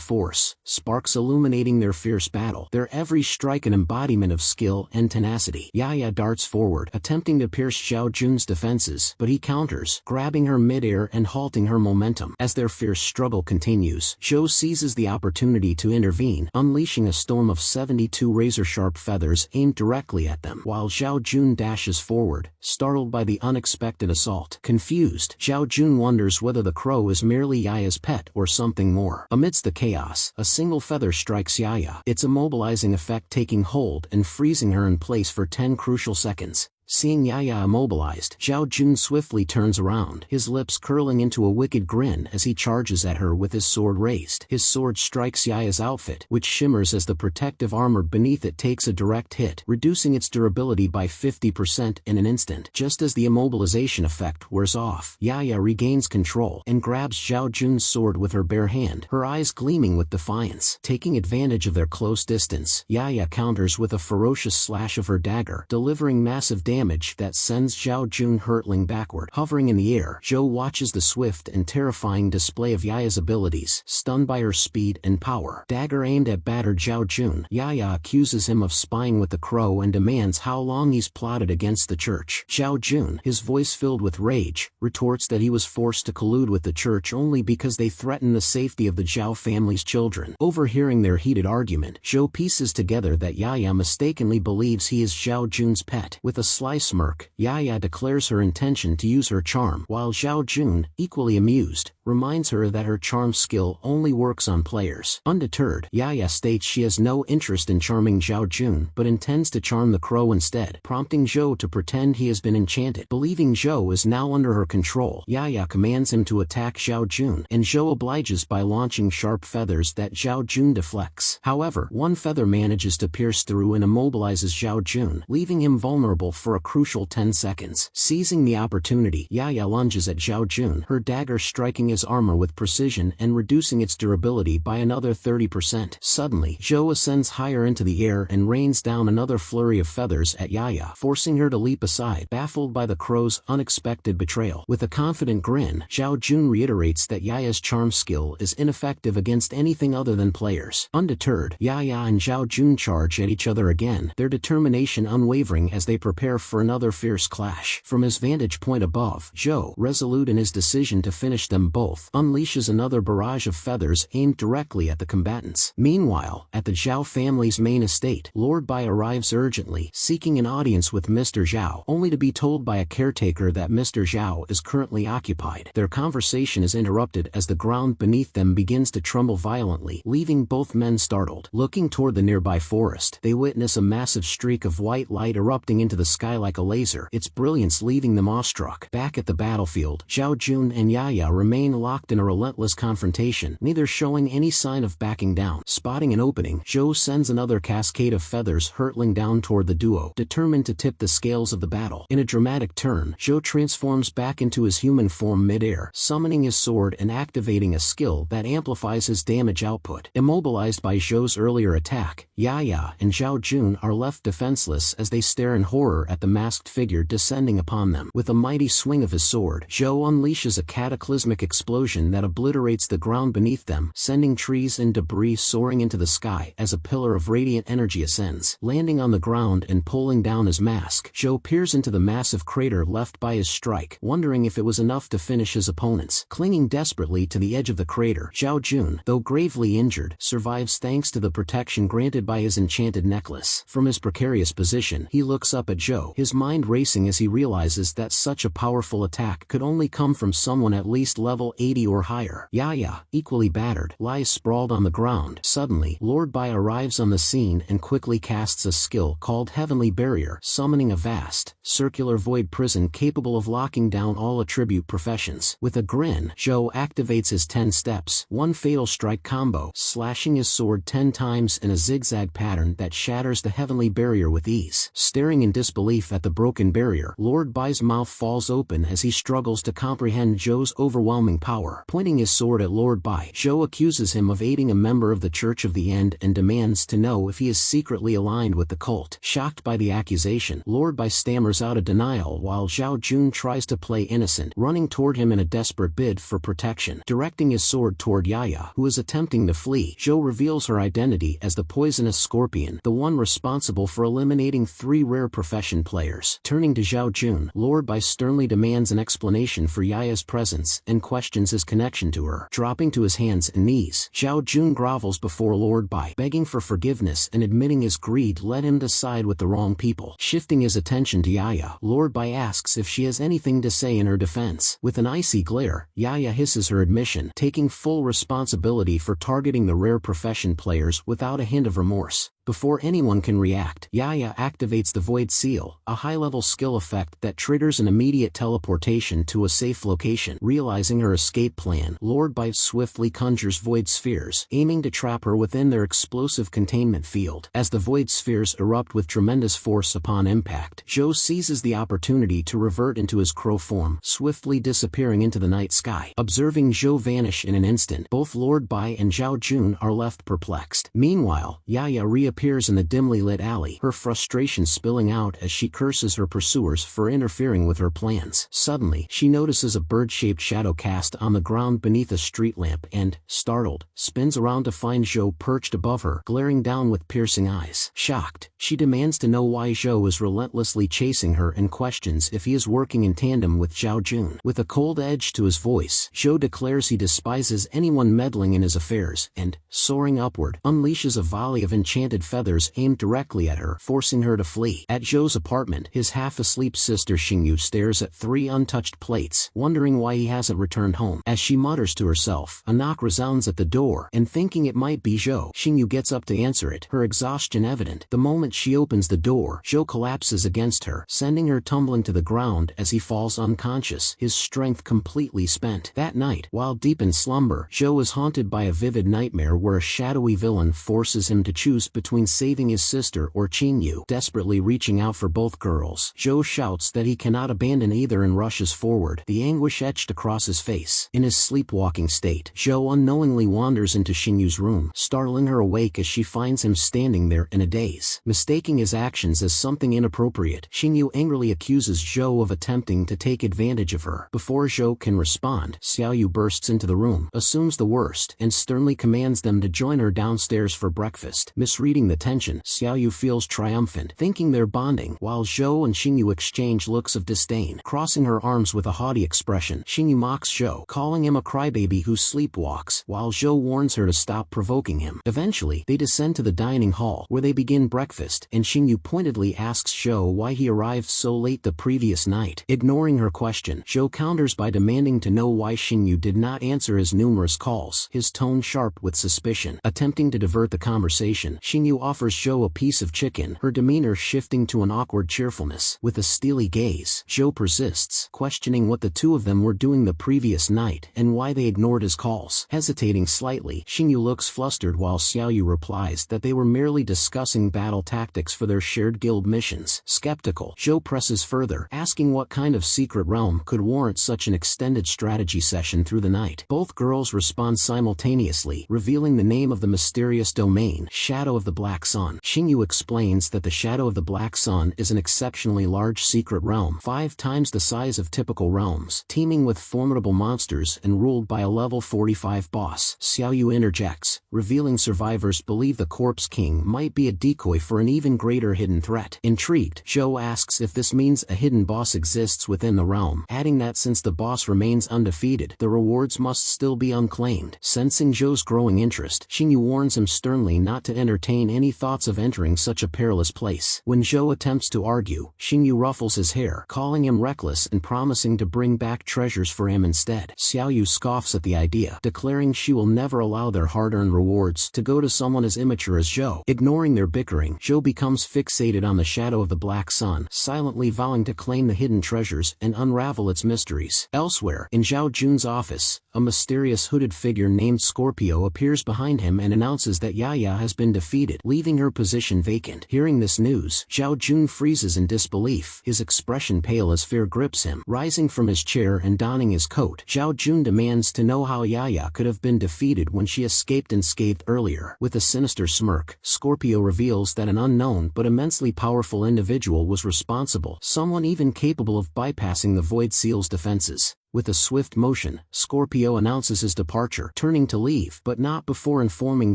force, sparks illuminating their fierce battle, their every strike an embodiment of skill and tenacity. Yaya darts forward, attempting to pierce Zhao Jun's defenses, but he counters, grabbing her mid-air and halting her momentum. As their fierce struggle continues, Zhou seizes the opportunity to intervene, unleashing a storm of 72 razor-sharp feathers aimed directly at them, while Zhao Jun dashes forward, startled by the unexpected assault. Confused, Zhao Jun wonders whether the crow is merely Yaya's pet or something more. Amidst the chaos, a single feather strikes Yaya, its immobilizing effect taking hold and freezing her in place for 10 crucial seconds. Seeing Yaya immobilized, Zhao Jun swiftly turns around, his lips curling into a wicked grin as he charges at her with his sword raised. His sword strikes Yaya's outfit, which shimmers as the protective armor beneath it takes a direct hit, reducing its durability by 50% in an instant. Just as the immobilization effect wears off, Yaya regains control and grabs Zhao Jun's sword with her bare hand, her eyes gleaming with defiance. Taking advantage of their close distance, Yaya counters with a ferocious slash of her dagger, delivering massive damage that sends Zhao Jun hurtling backward. Hovering in the air, Zhou watches the swift and terrifying display of Yaya's abilities, stunned by her speed and power. Dagger aimed at battered Zhao Jun, Yaya accuses him of spying with the crow and demands how long he's plotted against the church. Zhao Jun, his voice filled with rage, retorts that he was forced to collude with the church only because they threaten the safety of the Zhao family's children. Overhearing their heated argument, Zhou pieces together that Yaya mistakenly believes he is Zhao Jun's pet. With a sly smirk, Yaya declares her intention to use her charm, while Zhao Jun, equally amused, reminds her that her charm skill only works on players. Undeterred, Yaya states she has no interest in charming Zhao Jun but intends to charm the crow instead, prompting Zhou to pretend he has been enchanted. Believing Zhou is now under her control, Yaya commands him to attack Zhao Jun, and Zhou obliges by launching sharp feathers that Zhao Jun deflects. However, one feather manages to pierce through and immobilizes Zhao Jun, leaving him vulnerable for a crucial 10 seconds. Seizing the opportunity, Yaya lunges at Zhao Jun, her dagger striking his armor with precision and reducing its durability by another 30%. Suddenly, Zhou ascends higher into the air and rains down another flurry of feathers at Yaya, forcing her to leap aside, baffled by the crow's unexpected betrayal. With a confident grin, Zhao Jun reiterates that Yaya's charm skill is ineffective against anything other than players. Undeterred, Yaya and Zhao Jun charge at each other again, their determination unwavering as they prepare for another fierce clash. From his vantage point above, Zhou, resolute in his decision to finish them both, unleashes another barrage of feathers aimed directly at the combatants. Meanwhile, at the Zhao family's main estate, Lord Bai arrives urgently, seeking an audience with Mr. Zhao, only to be told by a caretaker that Mr. Zhao is currently occupied. Their conversation is interrupted as the ground beneath them begins to tremble violently, leaving both men startled. Looking toward the nearby forest, they witness a massive streak of white light erupting into the sky like a laser, its brilliance leaving them awestruck. Back at the battlefield, Zhao Jun and Yaya remain locked in a relentless confrontation, neither showing any sign of backing down. Spotting an opening, Zhou sends another cascade of feathers hurtling down toward the duo, determined to tip the scales of the battle. In a dramatic turn, Zhou transforms back into his human form mid-air, summoning his sword and activating a skill that amplifies his damage output. Immobilized by Zhou's earlier attack, Yaya and Zhao Jun are left defenseless as they stare in horror at the masked figure descending upon them. With a mighty swing of his sword, Zhou unleashes a cataclysmic explosion that obliterates the ground beneath them, sending trees and debris soaring into the sky as a pillar of radiant energy ascends. Landing on the ground and pulling down his mask, Zhou peers into the massive crater left by his strike, wondering if it was enough to finish his opponents. Clinging desperately to the edge of the crater, Zhao Jun, though gravely injured, survives thanks to the protection granted by his enchanted necklace. From his precarious position, he looks up at Zhou, his mind racing as he realizes that such a powerful attack could only come from someone at least level 80 or higher. Yaya, equally battered, lies sprawled on the ground. Suddenly, Lord Bai arrives on the scene and quickly casts a skill called Heavenly Barrier, summoning a vast, circular void prison capable of locking down all attribute professions. With a grin, Zhou activates his 10 steps, one fatal strike combo, slashing his sword 10 times in a zigzag pattern that shatters the heavenly barrier with ease. Staring in disbelief at the broken barrier, Lord Bai's mouth falls open as he struggles to comprehend Zhou's overwhelming power. Pointing his sword at Lord Bai, Zhou accuses him of aiding a member of the Church of the End and demands to know if he is secretly aligned with the cult. Shocked by the accusation, Lord Bai stammers out a denial while Zhao Jun tries to play innocent, running toward him in a desperate bid for protection. Directing his sword toward Yaya, who is attempting to flee, Zhou reveals her identity as the poisonous scorpion, the one responsible for eliminating 3 rare profession players. Turning to Zhao Jun, Lord Bai sternly demands an explanation for Yaya's presence and questions his connection to her. Dropping to his hands and knees, Zhao Jun grovels before Lord Bai, begging for forgiveness and admitting his greed led him to side with the wrong people. Shifting his attention to Yaya, Lord Bai asks if she has anything to say in her defense. With an icy glare, Yaya hisses her admission, taking full responsibility for targeting the rare profession players without a hint of remorse. Before anyone can react, Yaya activates the Void Seal, a high-level skill effect that triggers an immediate teleportation to a safe location. Realizing her escape plan, Lord Bai swiftly conjures Void Spheres, aiming to trap her within their explosive containment field. As the Void Spheres erupt with tremendous force upon impact, Zhou seizes the opportunity to revert into his crow form, swiftly disappearing into the night sky. Observing Zhou vanish in an instant, both Lord Bai and Zhao Jun are left perplexed. Meanwhile, Yaya reappears in the dimly lit alley, her frustration spilling out as she curses her pursuers for interfering with her plans. Suddenly, she notices a bird-shaped shadow cast on the ground beneath a street lamp and, startled, spins around to find Zhou perched above her, glaring down with piercing eyes. Shocked, she demands to know why Zhou is relentlessly chasing her and questions if he is working in tandem with Zhao Jun. With a cold edge to his voice, Zhou declares he despises anyone meddling in his affairs and, soaring upward, unleashes a volley of enchanted feathers aimed directly at her, forcing her to flee. At Zhou's apartment, his half-asleep sister Xingyu stares at 3 untouched plates, wondering why he hasn't returned home. As she mutters to herself, a knock resounds at the door, and thinking it might be Zhou, Xingyu gets up to answer it, her exhaustion evident. The moment she opens the door, Zhou collapses against her, sending her tumbling to the ground as he falls unconscious, his strength completely spent. That night, while deep in slumber, Zhou is haunted by a vivid nightmare where a shadowy villain forces him to choose between between saving his sister or Qingyu. Desperately reaching out for both girls, Zhou shouts that he cannot abandon either and rushes forward, the anguish etched across his face. In his sleepwalking state, Zhou unknowingly wanders into Xingyu's room, startling her awake as she finds him standing there in a daze. Mistaking his actions as something inappropriate, Xingyu angrily accuses Zhou of attempting to take advantage of her. Before Zhou can respond, Xiaoyu bursts into the room, assumes the worst, and sternly commands them to join her downstairs for breakfast. Misreading the tension, Xiaoyu feels triumphant, thinking they're bonding, while Zhou and Xingyu exchange looks of disdain. Crossing her arms with a haughty expression, Xingyu mocks Zhou, calling him a crybaby who sleepwalks, while Zhou warns her to stop provoking him. Eventually, they descend to the dining hall, where they begin breakfast, and Xingyu pointedly asks Zhou why he arrived so late the previous night. Ignoring her question, Zhou counters by demanding to know why Xingyu did not answer his numerous calls, his tone sharp with suspicion. Attempting to divert the conversation, Xingyu offers Zhou a piece of chicken, her demeanor shifting to an awkward cheerfulness. With a steely gaze, Zhou persists, questioning what the two of them were doing the previous night and why they ignored his calls. Hesitating slightly, Xingyu looks flustered while Xiaoyu replies that they were merely discussing battle tactics for their shared guild missions. Skeptical, Zhou presses further, asking what kind of secret realm could warrant such an extended strategy session through the night. Both girls respond simultaneously, revealing the name of the mysterious domain, Shadow of the Black Sun. Xingyu explains that the Shadow of the Black Sun is an exceptionally large secret realm, 5 times the size of typical realms, teeming with formidable monsters and ruled by a level 45 boss. Xiaoyu interjects, revealing survivors believe the Corpse King might be a decoy for an even greater hidden threat. Intrigued, Zhou asks if this means a hidden boss exists within the realm, adding that since the boss remains undefeated, the rewards must still be unclaimed. Sensing Zhou's growing interest, Xingyu warns him sternly not to entertain any thoughts of entering such a perilous place. When Zhou attempts to argue, Xingyu ruffles his hair, calling him reckless and promising to bring back treasures for him instead. Xiaoyu scoffs at the idea, declaring she will never allow their hard-earned rewards to go to someone as immature as Zhou. Ignoring their bickering, Zhou becomes fixated on the Shadow of the Black Sun, silently vowing to claim the hidden treasures and unravel its mysteries. Elsewhere, in Zhao Jun's office, a mysterious hooded figure named Scorpio appears behind him and announces that Yaya has been defeated, leaving her position vacant. Hearing this news, Zhao Jun freezes in disbelief, his expression pale as fear grips him. Rising from his chair and donning his coat, Zhao Jun demands to know how Yaya could have been defeated when she escaped unscathed earlier. With a sinister smirk, Scorpio reveals that an unknown but immensely powerful individual was responsible, someone even capable of bypassing the Void Seal's defenses. With a swift motion, Scorpio announces his departure, turning to leave, but not before informing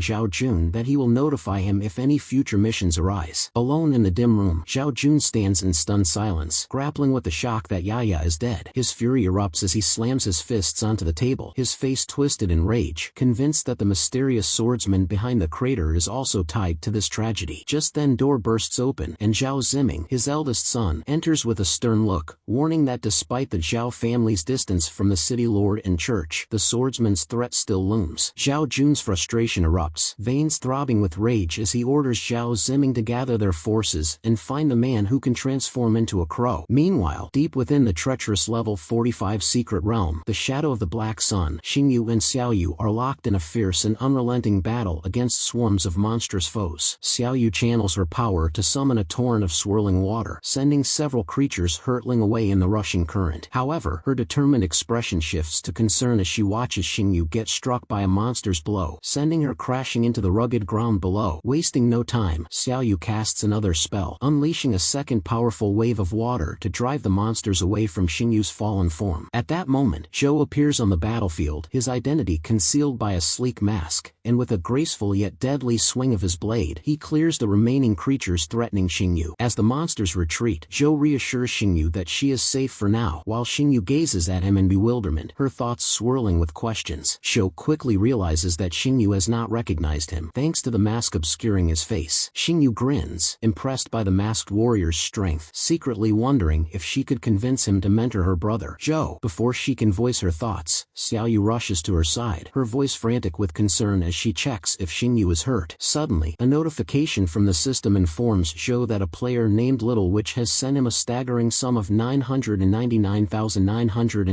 Zhao Jun that he will notify him if any future missions arise. Alone in the dim room, Zhao Jun stands in stunned silence, grappling with the shock that Yaya is dead. His fury erupts as he slams his fists onto the table, his face twisted in rage, convinced that the mysterious swordsman behind the crater is also tied to this tragedy. Just then door bursts open, and Zhao Ziming, his eldest son, enters with a stern look, warning that despite the Zhao family's distance from the city lord and church, the swordsman's threat still looms. Zhao Jun's frustration erupts, veins throbbing with rage as he orders Zhao Ziming to gather their forces and find the man who can transform into a crow. Meanwhile, deep within the treacherous level 45 secret realm, the Shadow of the Black Sun, Xingyu and Xiaoyu are locked in a fierce and unrelenting battle against swarms of monstrous foes. Xiaoyu channels her power to summon a torrent of swirling water, sending several creatures hurtling away in the rushing current. However, her determined expression shifts to concern as she watches Xingyu get struck by a monster's blow, sending her crashing into the rugged ground below. Wasting no time, Xiaoyu casts another spell, unleashing a second powerful wave of water to drive the monsters away from Xingyu's fallen form. At that moment, Zhou appears on the battlefield, his identity concealed by a sleek mask, and with a graceful yet deadly swing of his blade, he clears the remaining creatures threatening Xingyu. As the monsters retreat, Zhou reassures Xingyu that she is safe for now, while Xingyu gazes at him in bewilderment, her thoughts swirling with questions. Zhou quickly realizes that Xingyu has not recognized him, thanks to the mask obscuring his face. Xingyu grins, impressed by the masked warrior's strength, secretly wondering if she could convince him to mentor her brother. Zhou. Before she can voice her thoughts, Xiaoyu rushes to her side, her voice frantic with concern as she checks if Xingyu is hurt. Suddenly, a notification from the system informs Zhou that a player named Little Witch has sent him a staggering sum of 999,999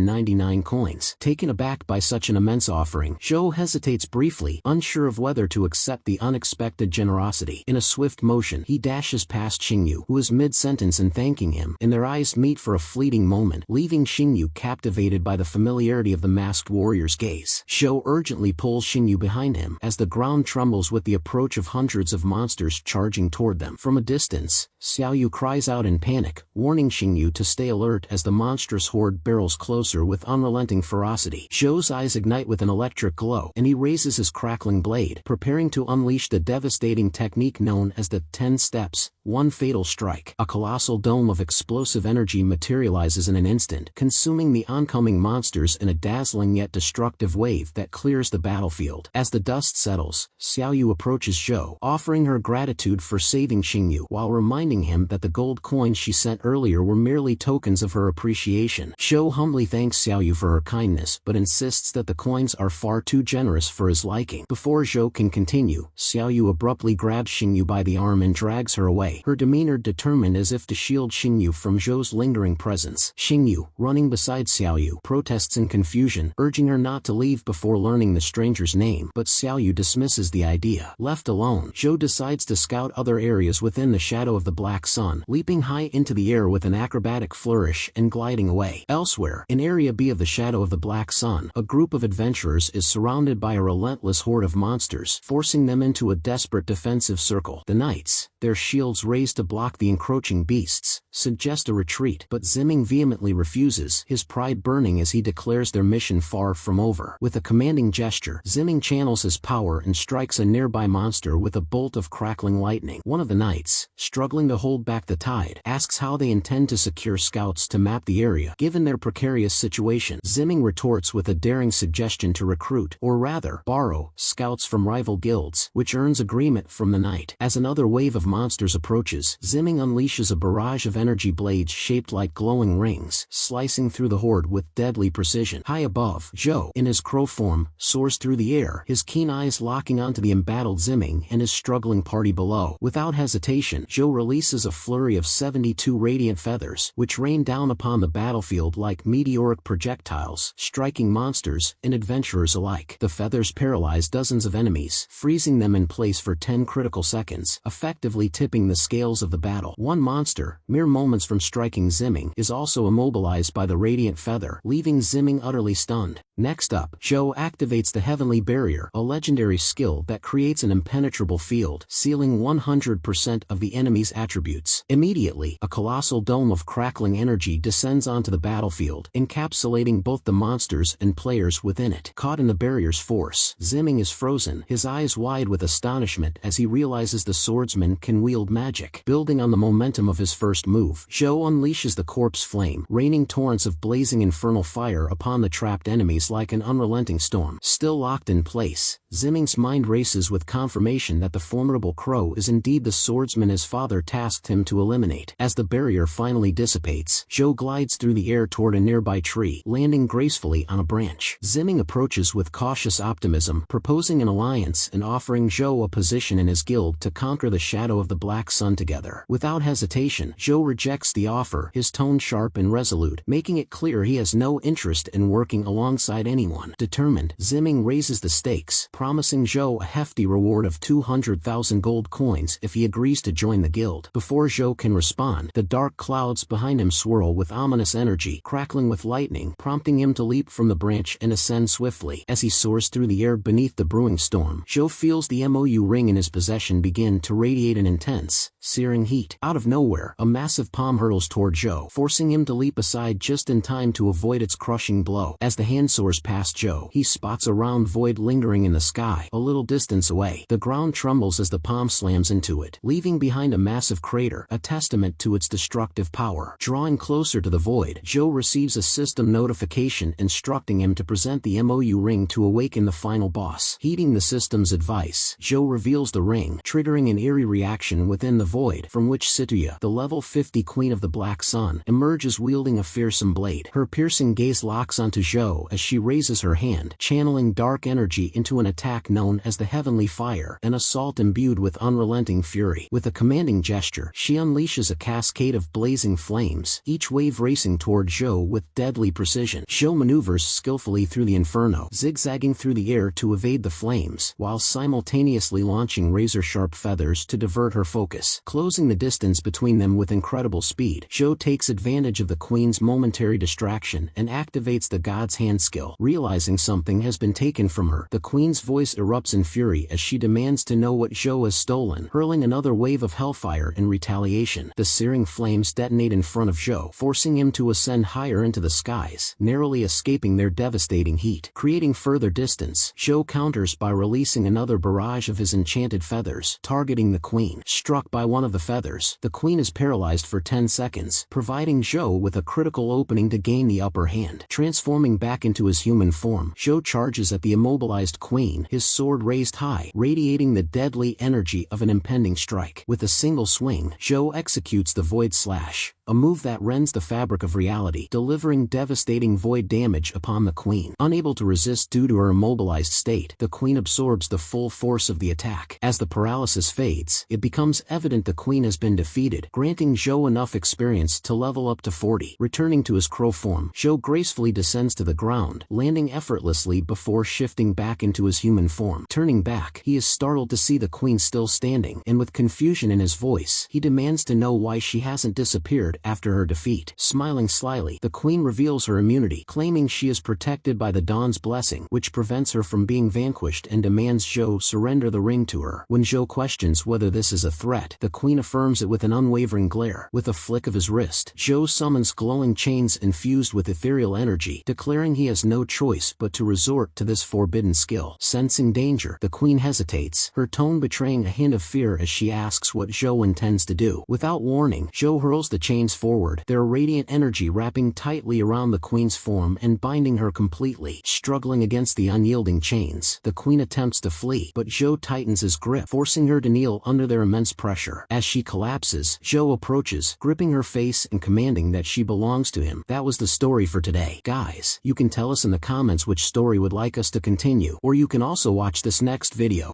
1,099 coins. Taken aback by such an immense offering, Zhou hesitates briefly, unsure of whether to accept the unexpected generosity. In a swift motion, he dashes past Xingyu, who is mid-sentence, and thanking him, and their eyes meet for a fleeting moment, leaving Xingyu captivated by the familiarity of the masked warrior's gaze. Zhou urgently pulls Xingyu behind him as the ground trembles with the approach of hundreds of monsters charging toward them. From a distance, Xiaoyu cries out in panic, warning Xingyu to stay alert as the monstrous horde barrels closer with unrelenting ferocity. Zhou's eyes ignite with an electric glow, and he raises his crackling blade, preparing to unleash the devastating technique known as the 10 steps, one fatal strike. A colossal dome of explosive energy materializes in an instant, consuming the oncoming monsters in a dazzling yet destructive wave that clears the battlefield. As the dust settles, Xiaoyu approaches Zhou, offering her gratitude for saving Xingyu, while reminding him that the gold coins she sent earlier were merely tokens of her appreciation. Zhou humbly thanks Xiaoyu for her kindness, but insists that the coins are far too generous for his liking. Before Zhou can continue, Xiaoyu abruptly grabs Xingyu by the arm and drags her away, her demeanor determined as if to shield Xingyu from Zhou's lingering presence. Xingyu, running beside Xiaoyu, protests in confusion, urging her not to leave before learning the stranger's name, but Xiaoyu dismisses the idea. Left alone, Zhou decides to scout other areas within the shadow of the Black Sun, leaping high into the air with an acrobatic flourish and gliding away. Elsewhere, in Area B of the shadow of the Black Sun, a group of adventurers is surrounded by a relentless horde of monsters, forcing them into a desperate defensive circle. The knights, their shields raised to block the encroaching beasts, suggest a retreat, but Zimming vehemently refuses, his pride burning as he declares their mission far from over. With a commanding gesture, Zimming channels his power and strikes a nearby monster with a bolt of crackling lightning. One of the knights, struggling to hold back the tide, asks how they intend to secure scouts to map the area, given their precarious situation. Zimming retorts with a daring suggestion to recruit, or rather, borrow, scouts from rival guilds, which earns agreement from the knight. As another wave of monsters approaches, Zimming unleashes a barrage of energy blades shaped like glowing rings, slicing through the horde with deadly precision. High above, Zhou, in his crow form, soars through the air, his keen eyes locking onto the embattled Zimming and his struggling party below. Without hesitation, Zhou releases a flurry of 72 radiant feathers, which rain down upon the battlefield like meteoric projectiles, striking monsters and adventurers alike. The feathers paralyze dozens of enemies, freezing them in place for 10 critical seconds, effectively tipping the scales of the battle. One monster, mere moments from striking Zimming, is also immobilized by the radiant feather, leaving Zimming utterly stunned. Next up, Zhou activates the Heavenly Barrier, a legendary skill that creates an impenetrable field, sealing 100% of the enemy's attributes. Immediately, a colossal dome of crackling energy descends onto the battlefield, encapsulating both the monsters and players within it. Caught in the barrier's force, Zimming is frozen, his eyes wide with astonishment as he realizes the swordsman can wield magic. Building on the momentum of his first move, Zhou unleashes the corpse flame, raining torrents of blazing infernal fire upon the trapped enemies like an unrelenting storm. Still locked in place, Zimming's mind races with confirmation that the formidable crow is indeed the swordsman his father tasked him to eliminate. As the barrier finally dissipates, Zhou glides through the air toward a nearby tree, landing gracefully on a branch. Zimming approaches with cautious optimism, proposing an alliance and offering Zhou a position in his guild to conquer the shadow of the Black Sun together. Without hesitation, Zhou rejects the offer, his tone sharp and resolute, making it clear he has no interest in working alongside anyone. Determined, Zimming raises the stakes, promising Zhou a hefty reward of 200,000 gold coins if he agrees to join the guild. Before Zhou can respond, the dark clouds behind him swirl with ominous energy, crackling with lightning, prompting him to leap from the branch and ascend swiftly. As he soars through the air beneath the brewing storm, Zhou feels the MOU ring in his possession begin to radiate an intense, searing heat. Out of nowhere, a massive palm hurtles toward Zhou, forcing him to leap aside just in time to avoid its crushing blow. As the hand soars past Zhou, he spots a round void lingering in the sky, a little distance away. The ground trembles as the palm slams into it, leaving behind a massive crater, a testament to its destructive power. Drawing closer to the void, Zhou receives a system notification instructing him to present the MOU ring to awaken the final boss. Heeding the system's advice, Zhou reveals the ring, triggering an eerie reaction within the void, from which Situya, the level 50 queen of the Black Sun, emerges wielding a fearsome blade. Her piercing gaze locks onto Zhou as she she raises her hand, channeling dark energy into an attack known as the Heavenly Fire, an assault imbued with unrelenting fury. With a commanding gesture, she unleashes a cascade of blazing flames, each wave racing toward Zhou with deadly precision. Zhou maneuvers skillfully through the inferno, zigzagging through the air to evade the flames, while simultaneously launching razor-sharp feathers to divert her focus. Closing the distance between them with incredible speed, Zhou takes advantage of the queen's momentary distraction and activates the God's Hand skill. Realizing something has been taken from her, the queen's voice erupts in fury as she demands to know what Zhou has stolen, hurling another wave of hellfire in retaliation. The searing flames detonate in front of Zhou, forcing him to ascend higher into the skies, narrowly escaping their devastating heat. Creating further distance, Zhou counters by releasing another barrage of his enchanted feathers, targeting the queen. Struck by one of the feathers, the queen is paralyzed for 10 seconds, providing Zhou with a critical opening to gain the upper hand. Transforming back into his human form, Zhou charges at the immobilized queen, his sword raised high, radiating the deadly energy of an impending strike. With a single swing, Zhou executes the Void Slash, a move that rends the fabric of reality, delivering devastating void damage upon the queen. Unable to resist due to her immobilized state, the queen absorbs the full force of the attack. As the paralysis fades, it becomes evident the queen has been defeated, granting Zhou enough experience to level up to 40. Returning to his crow form, Zhou gracefully descends to the ground, landing effortlessly before shifting back into his human form. Turning back, he is startled to see the queen still standing, and with confusion in his voice, he demands to know why she hasn't disappeared after her defeat. Smiling slyly, the queen reveals her immunity, claiming she is protected by the Dawn's blessing, which prevents her from being vanquished, and demands Zhou surrender the ring to her. When Zhou questions whether this is a threat, the queen affirms it with an unwavering glare. With a flick of his wrist, Zhou summons glowing chains infused with ethereal energy, declaring he has no choice but to resort to this forbidden skill. Sensing danger, the queen hesitates, her tone betraying a hint of fear as she asks what Zhou intends to do. Without warning, Zhou hurls the chains forward, their radiant energy wrapping tightly around the queen's form and binding her completely. Struggling against the unyielding chains, the queen attempts to flee, but Zhou tightens his grip, forcing her to kneel under their immense pressure. As she collapses, Zhou approaches, gripping her face and commanding that she belongs to him. That was the story for today. Guys, you can tell us in the comments which story would like us to continue, or you can also watch this next video.